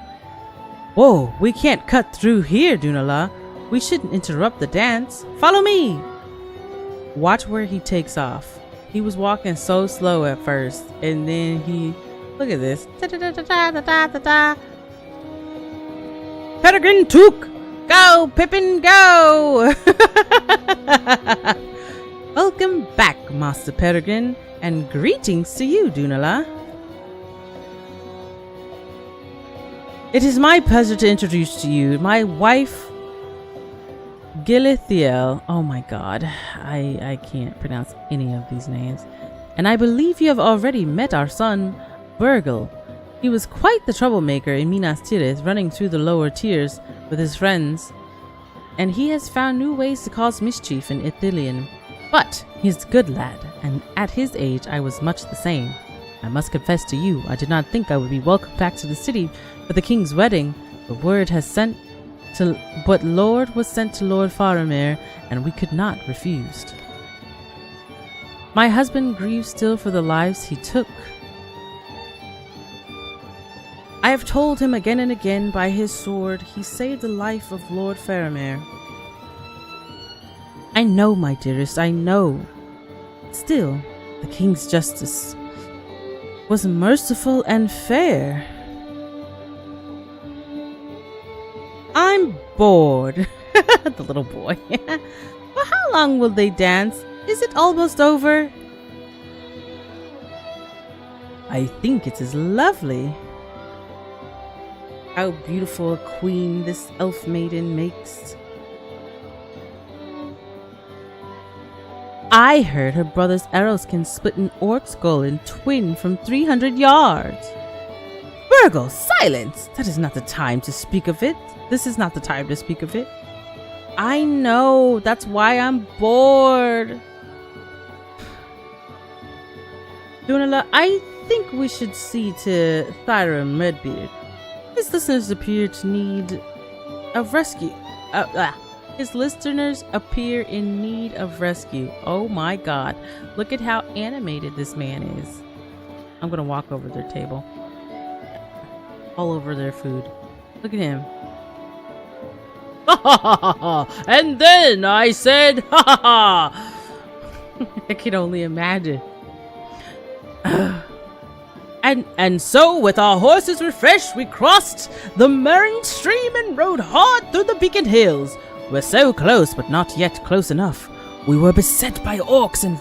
Whoa, we can't cut through here, Dunala. We shouldn't interrupt the dance. Follow me. Watch where he takes off. He was walking so slow at first, and then he... Look at this. Peregrine Took! Go, Pippin, go! Welcome back, Master Peregrine, and greetings to you, Dunala. It is my pleasure to introduce to you my wife, Gilithiel. Oh my god, I can't pronounce any of these names. And I believe you have already met our son, Burgle. He was quite the troublemaker in Minas Tirith, running through the lower tiers with his friends. And he has found new ways to cause mischief in Ithilien. But he's a good lad, and at his age I was much the same. I must confess to you, I did not think I would be welcomed back to the city for the king's wedding. But Lord was sent to Lord Faramir, and we could not refuse. My husband grieves still for the lives he took. I have told him again and again by his sword he saved the life of Lord Faramir. I know, my dearest, I know. Still, the king's justice was merciful and fair. I'm bored. The little boy. Well, how long will they dance? Is it almost over? I think it is lovely. How beautiful a queen this elf maiden makes. I heard her brother's arrows can split an orc skull in twin from 300 yards. Burgle, silence! That is not the time to speak of it. This is not the time to speak of it. I know, that's why I'm bored. Dunala, I think we should see to Thyra Redbeard. His listeners appear to need of rescue. His listeners appear in need of rescue. Oh my god. Look at how animated this man is. I'm gonna walk over their table. All over their food. Look at him. And then I said, ha ha ha. I can only imagine. And so, with our horses refreshed, we crossed the Murring stream and rode hard through the Beacon Hills. We're so close, but not yet close enough. We were beset by orcs and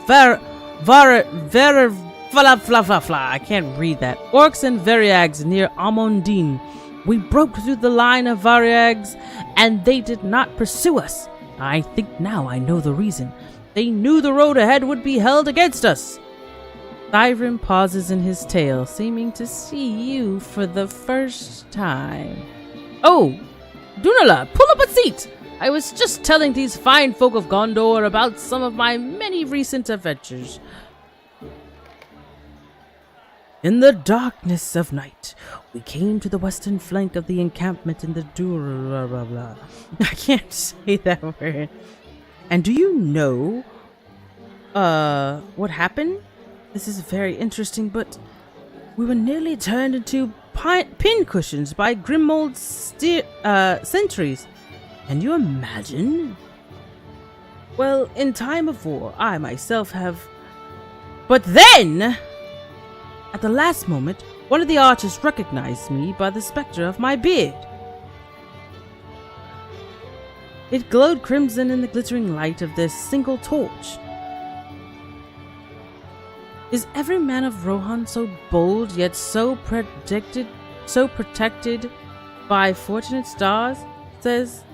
I can't read that. Orcs and Variags near Amondine. We broke through the line of Variags, and they did not pursue us. I think now I know the reason. They knew the road ahead would be held against us. Thyrim pauses in his tale, seeming to see you for the first time. Oh, Dunala, pull up a seat! I was just telling these fine folk of Gondor about some of my many recent adventures. In the darkness of night, we came to the western flank of the encampment in the I can't say that word. And do you know, what happened? This is very interesting, but we were nearly turned into pincushions by Grimold's sentries. Can you imagine? Well, in time of war, I myself have... But then, at the last moment, one of the archers recognized me by the specter of my beard. It glowed crimson in the glittering light of this single torch. Is every man of Rohan so bold, yet so protected by fortunate stars? Says,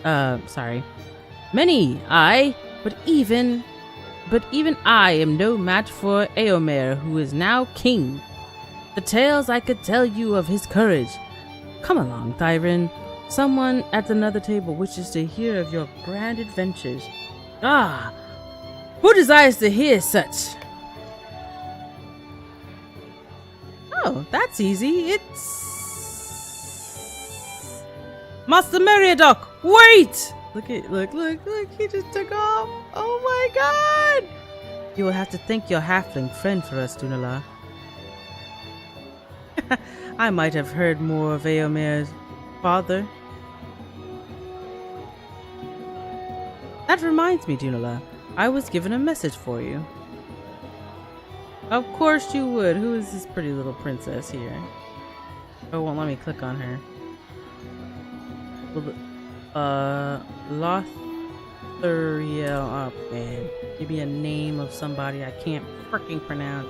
many, aye, but even I am no match for Eomer, who is now king. The tales I could tell you of his courage. Come along, Thyrin. Someone at another table wishes to hear of your grand adventures. Ah, who desires to hear such? Oh, that's easy. It's Master Meriadoc. Wait! Look, he just took off. Oh my god! You will have to thank your halfling friend for us, Dunala. I might have heard more of Eomer's father. That reminds me, Dunala. I was given a message for you. Of course you would. Who is this pretty little princess here? Oh, won't let me click on her. Lothariel. Oh, man. Give me a name of somebody I can't freaking pronounce.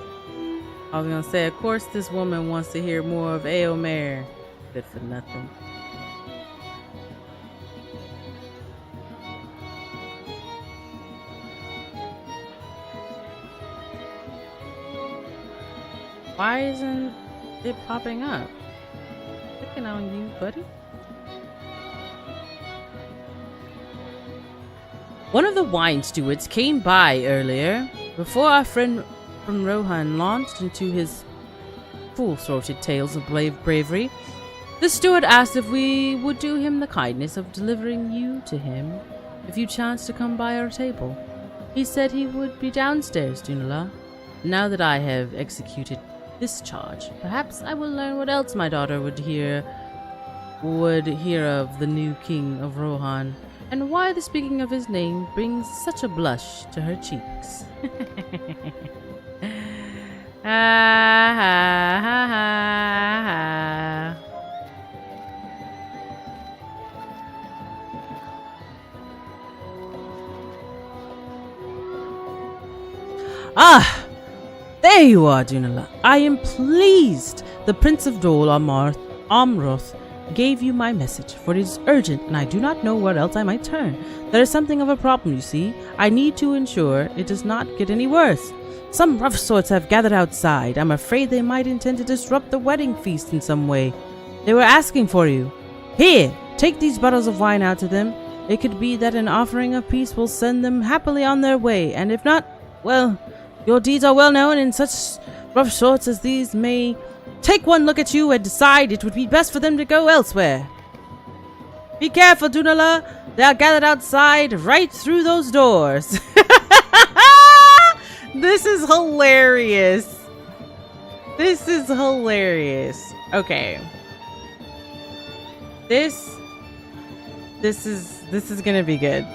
I was gonna say, of course this woman wants to hear more of Eomer. Good for nothing. Why isn't it popping up? Clicking on you, buddy. One of the wine stewards came by earlier, before our friend from Rohan launched into his full-throated tales of bravery. The steward asked if we would do him the kindness of delivering you to him if you chanced to come by our table. He said he would be downstairs, Dunala. Now that I have executed this charge, perhaps I will learn what else my daughter would hear of the new king of Rohan, and why the speaking of his name brings such a blush to her cheeks. Ha ha ha ha. Ah! There you are, Dunala. I am pleased the Prince of Dol Amroth gave you my message, for it is urgent and I do not know where else I might turn. There is something of a problem, you see. I need to ensure it does not get any worse. Some rough sorts have gathered outside. I'm afraid they might intend to disrupt the wedding feast in some way. They were asking for you. Here, take these bottles of wine out to them. It could be that an offering of peace will send them happily on their way, and if not, well, your deeds are well known, and such rough sorts as these may take one look at you and decide it would be best for them to go elsewhere. Be careful, Dunala. They are gathered outside right through those doors. This is hilarious. This is hilarious. Okay. This is gonna be good.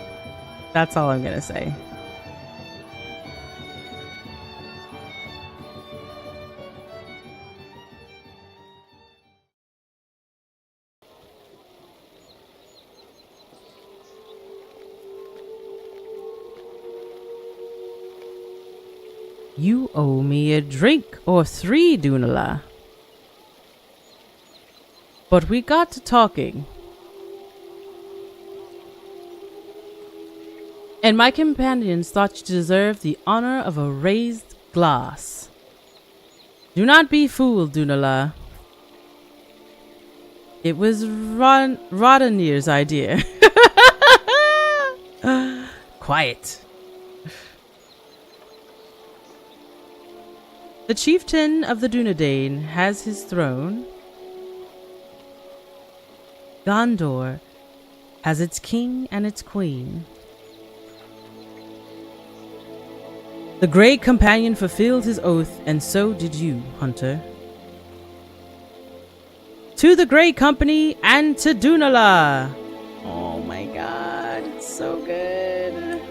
That's all I'm gonna say. You owe me a drink or 3, Dunala. But we got to talking. And my companions thought you deserved the honor of a raised glass. Do not be fooled, Dunala. It was Rodanir's idea. Quiet. The chieftain of the Dunedain has his throne. Gondor has its king and its queen. The Grey Companion fulfilled his oath, and so did you, Hunter. To the Grey Company and to Dunala! Oh my god, it's so good.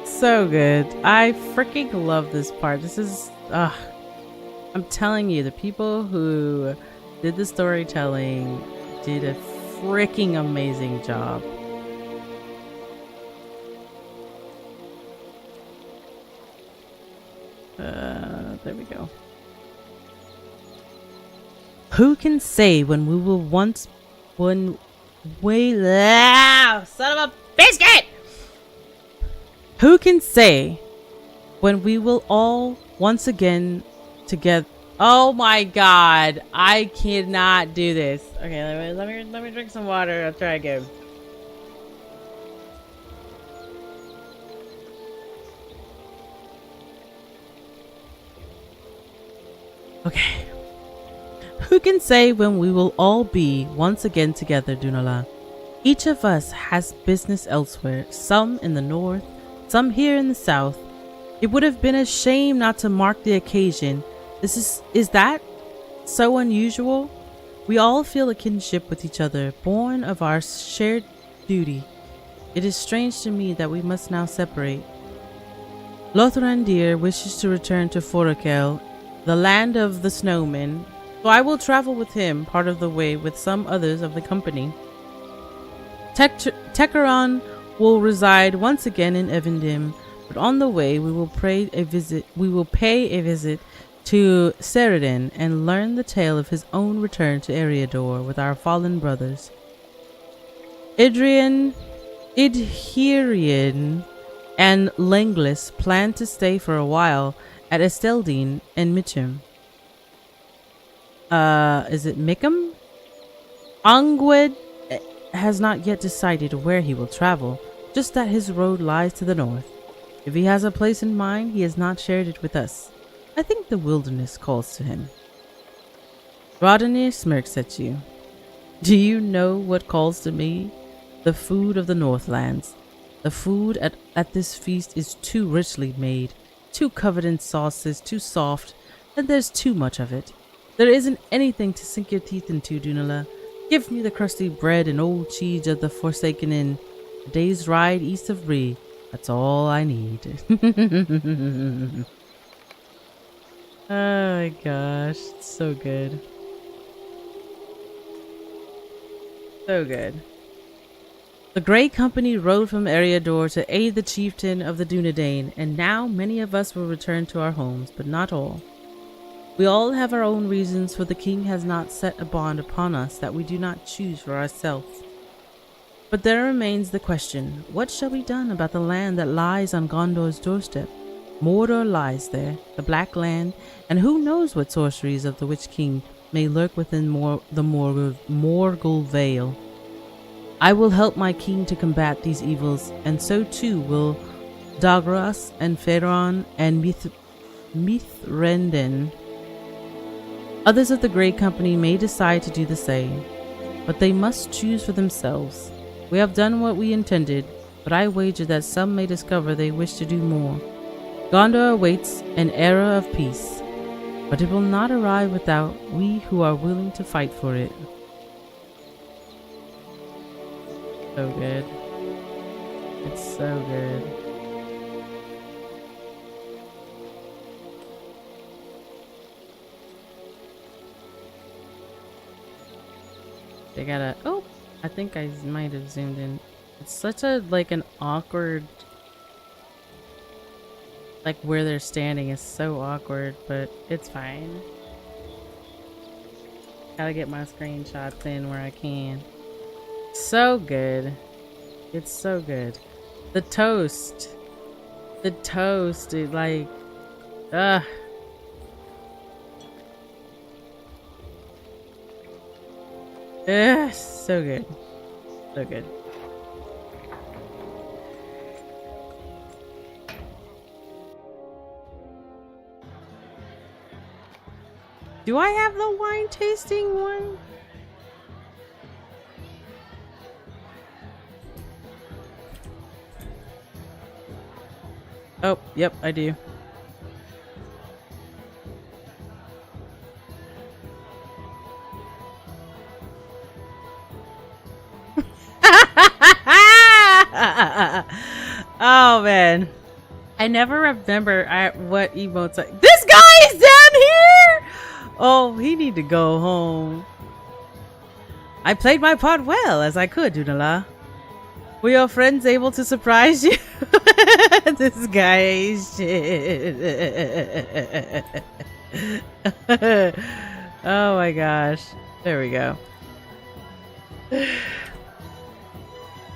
So good. I freaking love this part. This is, I'm telling you, the people who did the storytelling did a freaking amazing job. There we go. Who can say when we will once, son of a bitch! biscuit! Who can say when we will all once again together? Oh my god, I cannot do this. Okay, let me drink some water. I'll try again. Okay. Who can say when we will all be once again together, Dunala? Each of us has business elsewhere, some in the north, some here in the south. It would have been a shame not to mark the occasion. Is that so unusual? We all feel a kinship with each other, born of our shared duty. It is strange to me that we must now separate. Lothrandir wishes to return to Forakel, the land of the snowmen, so I will travel with him part of the way with some others of the company. Tekeron will reside once again in Evendim, but on the way we will pay a visit to Ceridin and learn the tale of his own return to Eriador with our fallen brothers. Idhirion, and Langlis plan to stay for a while at Esteldine and Mitcham. Is it Mickham? Ongwed has not yet decided where he will travel, just that his road lies to the north. If he has a place in mind, he has not shared it with us. I think the wilderness calls to him. Rodney smirks at you. Do you know what calls to me? The food of the Northlands. The food at this feast is too richly made, too covered in sauces, too soft, and there's too much of it. There isn't anything to sink your teeth into, Dunala. Give me the crusty bread and old cheese of the Forsaken Inn. A day's ride east of Bree. That's all I need. Oh my gosh, it's so good. So good. The Grey Company rode from Eriador to aid the chieftain of the Dunedain, and now many of us will return to our homes, but not all. We all have our own reasons, for the king has not set a bond upon us that we do not choose for ourselves. But there remains the question, what shall be done about the land that lies on Gondor's doorstep? Mordor lies there, the Black Land, and who knows what sorceries of the Witch King may lurk within the Morgul Vale. I will help my king to combat these evils, and so too will Dagras and Feron and Mithrenden. Others of the Grey Company may decide to do the same, but they must choose for themselves. We have done what we intended, but I wager that some may discover they wish to do more. Gondor awaits an era of peace, but it will not arrive without we who are willing to fight for it. So good. It's so good. They gotta. Oh, I think I might have zoomed in. It's such a an awkward. Like where they're standing is so awkward, but it's fine. Gotta get my screenshots in where I can. So good. It's so good. The toast. The toast, dude, like, ugh. Ugh, so good. So good. Do I have the wine tasting one? Oh, yep, I do. Oh man, I never remember what emotes are. This guy is down here. Oh, he need to go home. I played my part well as I could, Dunala. Were your friends able to surprise you? This guy is shit. Oh my gosh. There we go.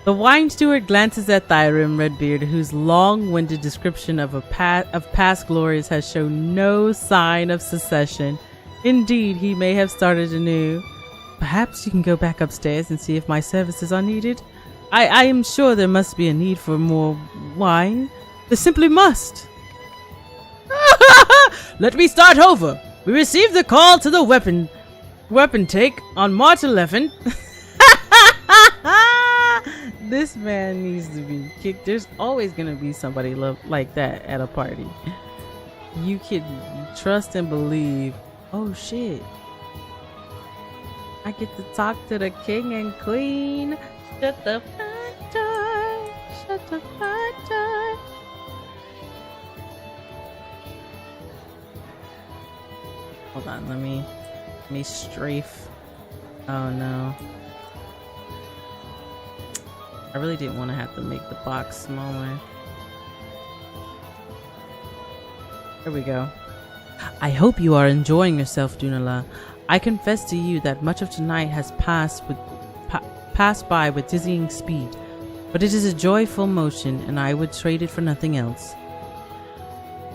The wine steward glances at Thyrim Redbeard, whose long-winded description of past glories has shown no sign of secession. Indeed, he may have started anew. Perhaps you can go back upstairs and see if my services are needed. I am sure there must be a need for more wine. There simply must. Let me start over. We received the call to the weapon take on March 11th. This man needs to be kicked. There's always going to be somebody like that at a party. You can trust and believe. Oh shit. I get to talk to the king and queen. Shut the front door. Shut the front door. Hold on, let me strafe. Oh no. I really didn't want to have to make the box smaller. Here we go. I hope you are enjoying yourself, Dunala. I confess to you that much of tonight has passed by with dizzying speed, but it is a joyful motion, and I would trade it for nothing else.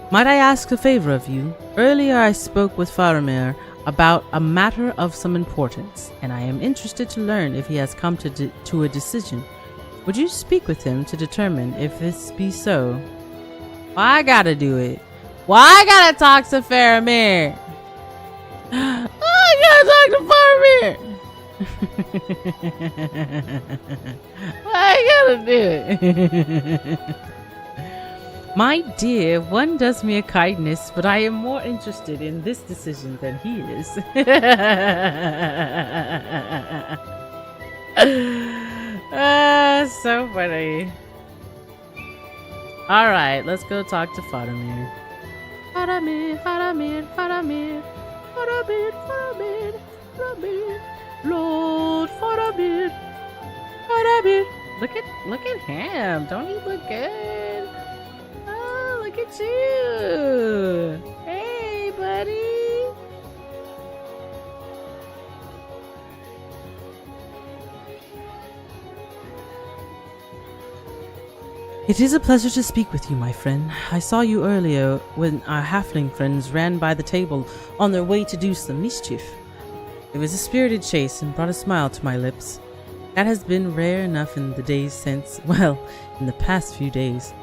Might I ask a favor of you? Earlier I spoke with Faramir about a matter of some importance, and I am interested to learn if he has come to a decision. Would you speak with him to determine if this be so? Why I gotta do it? Why I gotta talk to Faramir? I gotta talk to Faramir. Why I gotta do it? My dear, one does me a kindness, but I am more interested in this decision than he is. So funny. Alright, let's go talk to Faramir. Faramir, Faramir, Faramir, Faramir, Faramir, Faramir, Lord Faramir, Faramir. Look at him. Don't he look good? Oh, look at you. Hey, buddy. It is a pleasure to speak with you, my friend. I saw you earlier when our halfling friends ran by the table on their way to do some mischief. It was a spirited chase and brought a smile to my lips. That has been rare enough in the days since, well, in the past few days.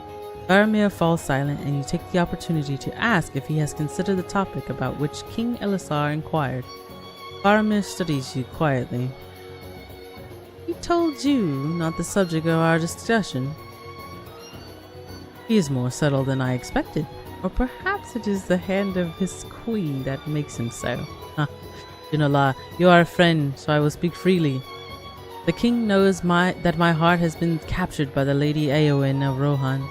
Faramir falls silent, and you take the opportunity to ask if he has considered the topic about which King Elisar inquired. Faramir studies you quietly. He told you not the subject of our discussion. He is more subtle than I expected, or perhaps it is the hand of his queen that makes him so. Dunala, you are a friend, so I will speak freely. The king knows that my heart has been captured by the Lady Eowyn of Rohan.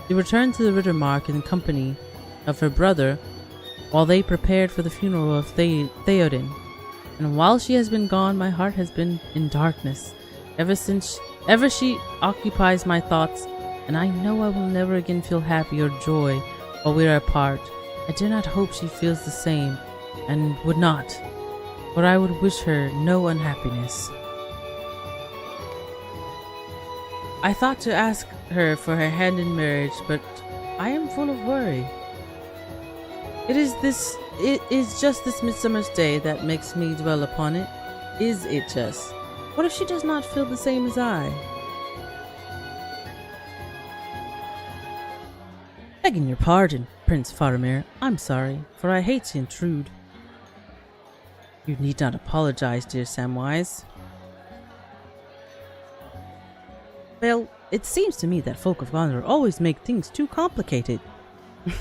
She returned to the Rittermark in company of her brother while they prepared for the funeral of Theoden. And while she has been gone, my heart has been in darkness. Ever she occupies my thoughts, and I know I will never again feel happy or joy while we are apart. I do not hope she feels the same, and would not, for I would wish her no unhappiness. I thought to ask her for her hand in marriage, but I am full of worry. It is just this midsummer's day that makes me dwell upon it. Is it just? What if she does not feel the same as I? Begging your pardon, Prince Faramir, I'm sorry, for I hate to intrude. You need not apologize, dear Samwise. Well, it seems to me that folk of Gondor always make things too complicated. And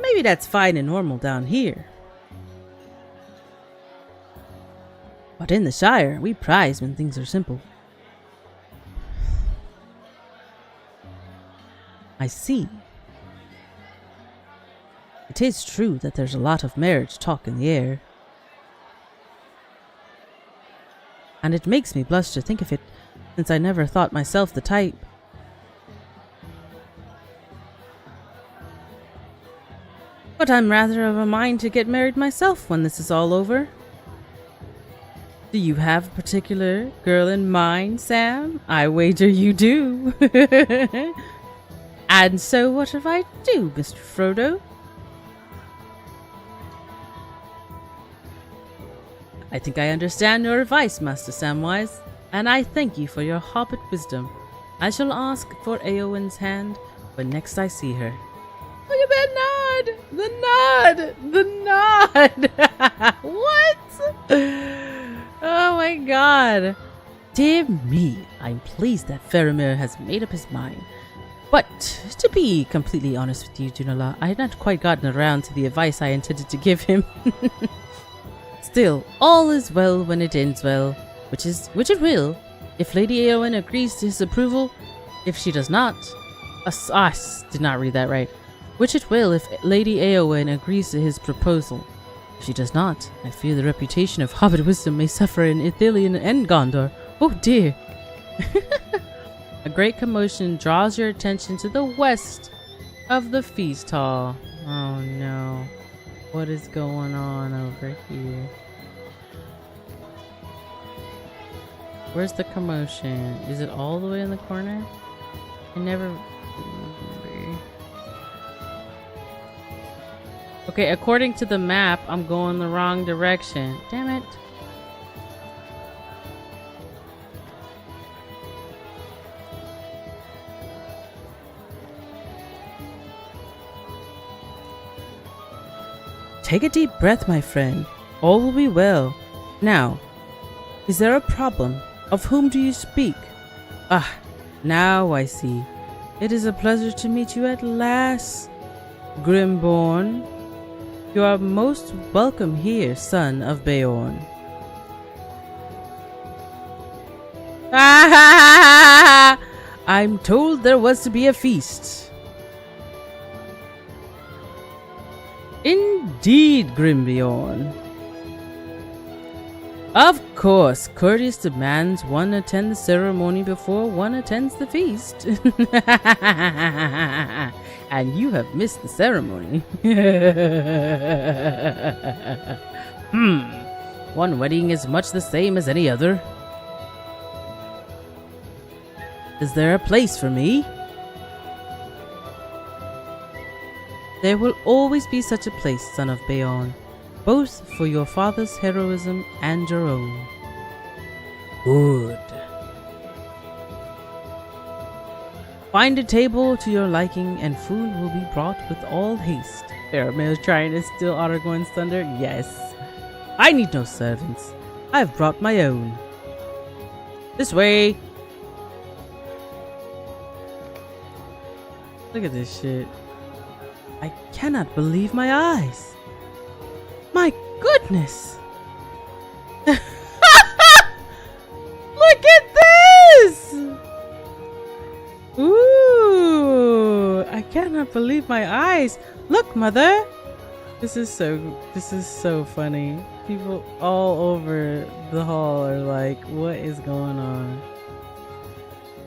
maybe that's fine and normal down here. But in the Shire, we prize when things are simple. I see. It is true that there's a lot of marriage talk in the air. And it makes me blush to think of it, since I never thought myself the type. But I'm rather of a mind to get married myself when this is all over. Do you have a particular girl in mind, Sam? I wager you do. And so what should I do, Mr. Frodo? I think I understand your advice, Master Samwise, and I thank you for your hobbit wisdom. I shall ask for Eowyn's hand when next I see her. Look at that nod! The nod! The nod! What? Oh my god. Dear me, I'm pleased that Faramir has made up his mind. But to be completely honest with you, Junala, I had not quite gotten around to the advice I intended to give him. Still, all is well when it ends well, which it will. If Lady Eowyn agrees to his approval, if she does not, did not read that right. Which it will if Lady Eowyn agrees to his proposal. If she does not, I fear the reputation of hobbit wisdom may suffer in Ithilien and Gondor. Oh dear. A great commotion draws your attention to the west of the feast hall. Oh no. What is going on over here? Where's the commotion? Is it all the way in the corner? I never remember. Okay, according to the map, I'm going the wrong direction. Damn it. Take a deep breath, my friend. All will be well. Now, is there a problem? Of whom do you speak? Ah, now I see. It is a pleasure to meet you at last, Grimborn. You are most welcome here, son of Beorn. Ah! I'm told there was to be a feast. Indeed, Grimbeorn. Of course, courteous demands one attend the ceremony before one attends the feast. And you have missed the ceremony. One wedding is much the same as any other. Is there a place for me? There will always be such a place, son of Beorn, both for your father's heroism and your own. Good. Find a table to your liking, and food will be brought with all haste. Faramir is trying to steal Aragorn's thunder? Yes. I need no servants. I've brought my own. This way. Look at this shit. I cannot believe my eyes. My goodness! Look at this! Ooh! I cannot believe my eyes. Look, mother! This is so funny. People all over the hall are like, what is going on?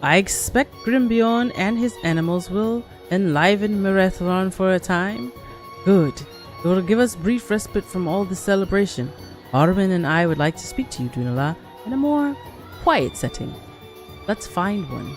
I expect Grimbeorn and his animals will enliven Marathon for a time. Good. It will give us brief respite from all the celebration. Arwen and I would like to speak to you, Dunala, in a more quiet setting. Let's find one.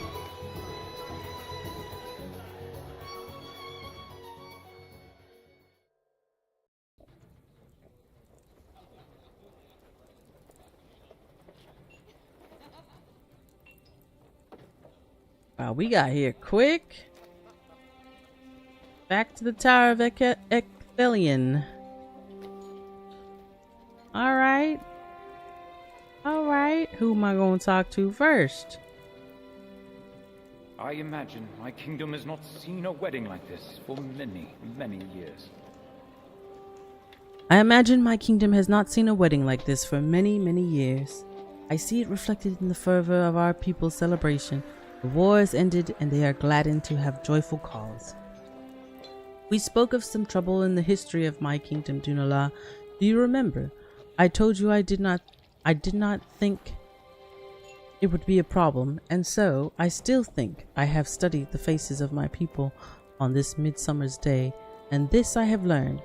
Wow, we got here quick. Back to the Tower of Ithilien. Alright. Alright. Who am I going to talk to first? I imagine my kingdom has not seen a wedding like this for many, many years. I imagine my kingdom has not seen a wedding like this for many, many years. I see it reflected in the fervor of our people's celebration. The war has ended and they are gladdened to have joyful cause. We spoke of some trouble in the history of my kingdom, Dunala. Do you remember? I told you I did not think it would be a problem, and so I still think I have studied the faces of my people on this midsummer's day, and this I have learned.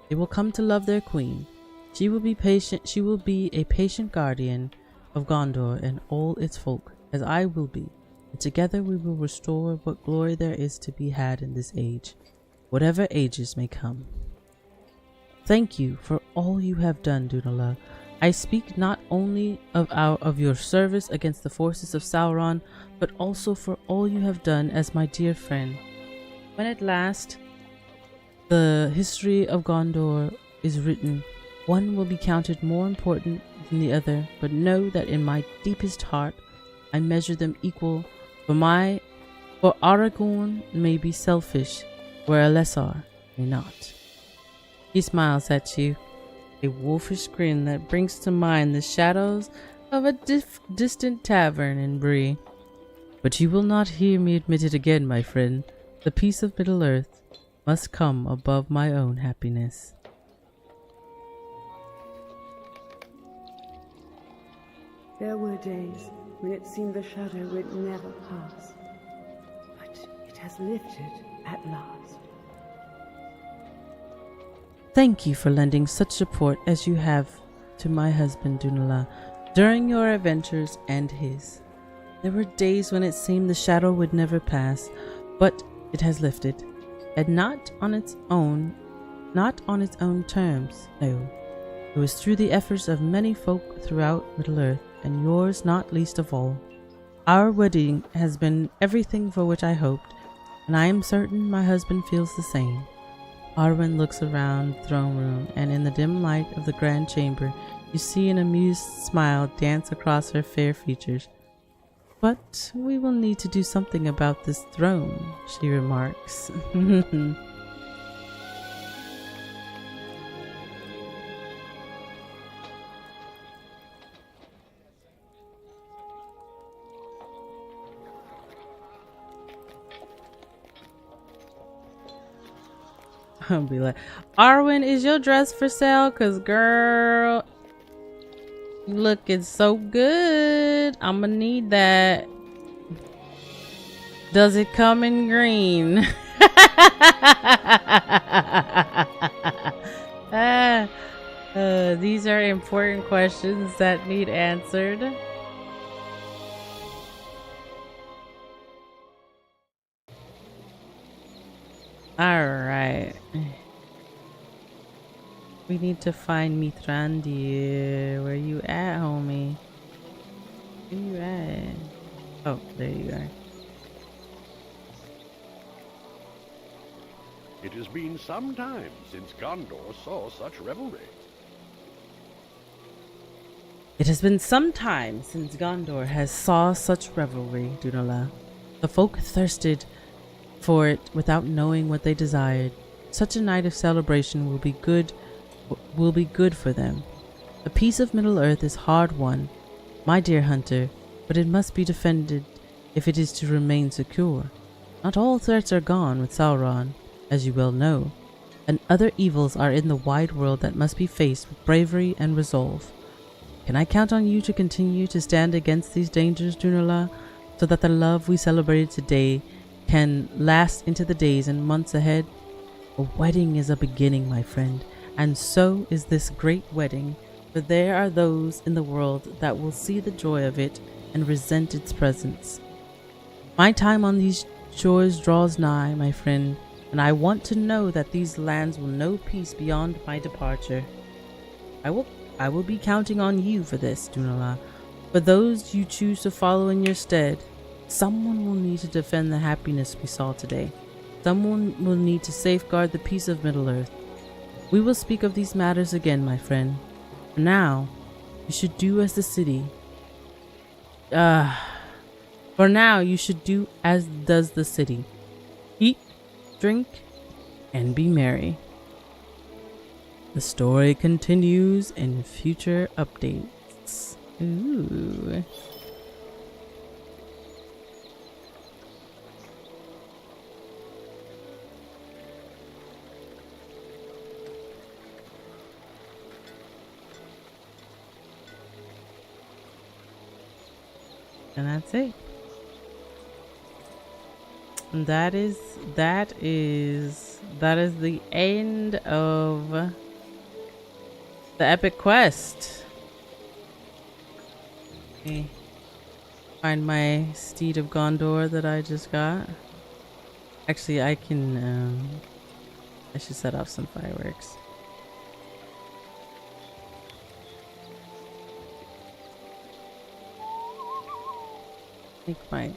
They will come to love their queen. She will be patient. She will be a patient guardian, of Gondor and all its folk, as I will be, and together we will restore what glory there is to be had in this age, whatever ages may come. Thank you for all you have done, Dunala. I speak not only of your service against the forces of Sauron, but also for all you have done as my dear friend. When at last the history of Gondor is written, one will be counted more important than the other, but know that in my deepest heart I measure them equal, for Aragorn may be selfish, where Elessar may not. He smiles at you, a wolfish grin that brings to mind the shadows of a distant tavern in Bree. But you will not hear me admit it again, my friend. The peace of Middle-earth must come above my own happiness. There were days when it seemed the shadow would never pass, but it has lifted at last. Thank you for lending such support as you have to my husband Dunala during your adventures and his. There were days when it seemed the shadow would never pass, but it has lifted, and not on its own terms, no. It was through the efforts of many folk throughout Middle-earth, and yours not least of all. Our wedding has been everything for which I hoped, and I am certain my husband feels the same. Arwen looks around the throne room, and in the dim light of the grand chamber, you see an amused smile dance across her fair features. But we will need to do something about this throne, she remarks. I'll be like, Arwen, is your dress for sale? Cause girl, you looking so good. I'ma need that. Does it come in green? These are important questions that need answered. Alright. We need to find Mithrandir. Where you at, homie? Where you at? Oh, there you are. It has been some time since Gondor saw such revelry. It has been some time since Gondor has saw such revelry, Dunala. The folk thirsted for it without knowing what they desired. Such a night of celebration will be good for them. The peace of Middle-earth is hard won, my dear hunter, but it must be defended if it is to remain secure. Not all threats are gone with Sauron, as you well know, and other evils are in the wide world that must be faced with bravery and resolve. Can I count on you to continue to stand against these dangers, Dunala, so that the love we celebrated today can last into the days and months ahead? A wedding is a beginning, my friend, and so is this great wedding, for there are those in the world that will see the joy of it and resent its presence. My time on these shores draws nigh, my friend, and I want to know that these lands will know peace beyond my departure. I will be counting on you for this, Dunala. For those you choose to follow in your stead, someone will need to defend the happiness we saw today. Someone will need to safeguard the peace of Middle-earth. We will speak of these matters again, my friend. For now, you should do as the city. For now, you should do as does the city. Eat, drink, and be merry. The story continues in future updates. Ooh. And that's it. And that is the end of the epic quest. me find my steed of Gondor that I just got. Actually, I can, I should set off some fireworks. I think my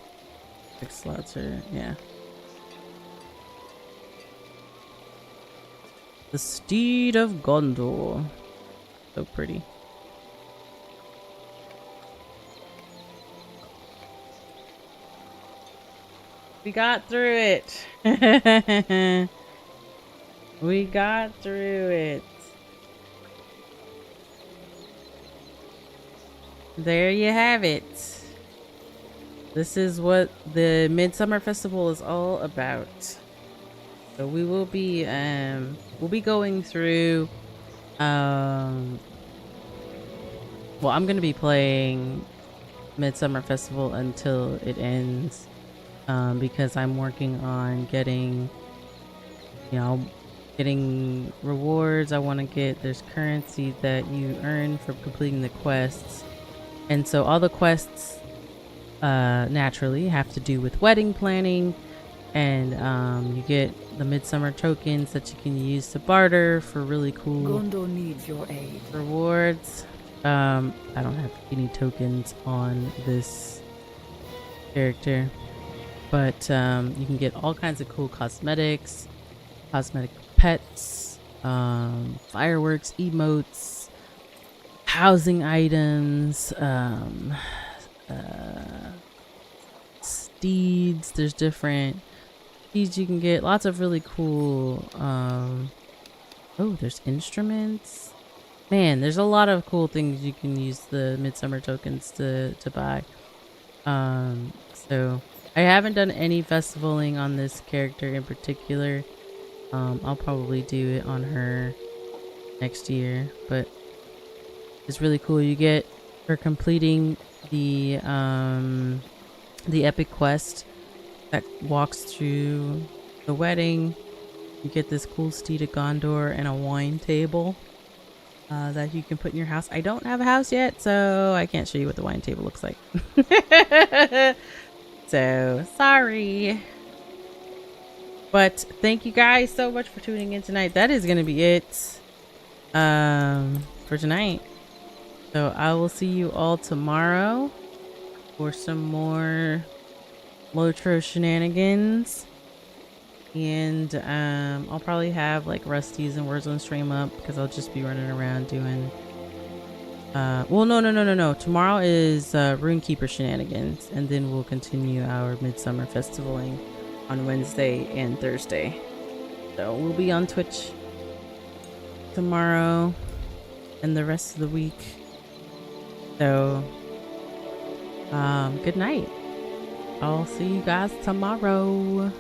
6 slots are, yeah. The steed of Gondor. So pretty. We got through it. We got through it. There you have it. This is what the Midsummer Festival is all about. So we will be we'll be going through well, I'm gonna be playing Midsummer Festival until it ends, because I'm working on getting, getting rewards. I want to get, there's currency that you earn for completing the quests, and so all the quests naturally have to do with wedding planning, and you get the Midsummer tokens that you can use to barter for really cool Gondor needs your aid. rewards. I don't have any tokens on this character, but you can get all kinds of cool cosmetics, cosmetic pets, fireworks, emotes, housing items, steeds. There's different steeds you can get, lots of really cool oh, there's instruments. Man, there's a lot of cool things you can use the Midsummer tokens to buy. So I haven't done any festivaling on this character in particular. I'll probably do it on her next year, but it's really cool. You get, for completing the epic quest that walks through the wedding, you get this cool steed of Gondor and a wine table that you can put in your house. I don't have a house yet, so I can't show you what the wine table looks like. So sorry. But thank you guys so much for tuning in tonight. That is gonna be it for tonight. So I will see you all tomorrow for some more Lotro shenanigans. And I'll probably have like Rusty's and Warzone stream up, because I'll just be running around doing well, no. Tomorrow is Runekeeper shenanigans, and then we'll continue our Midsummer Festivaling on Wednesday and Thursday. So we'll be on Twitch tomorrow and the rest of the week. So good night. I'll see you guys tomorrow.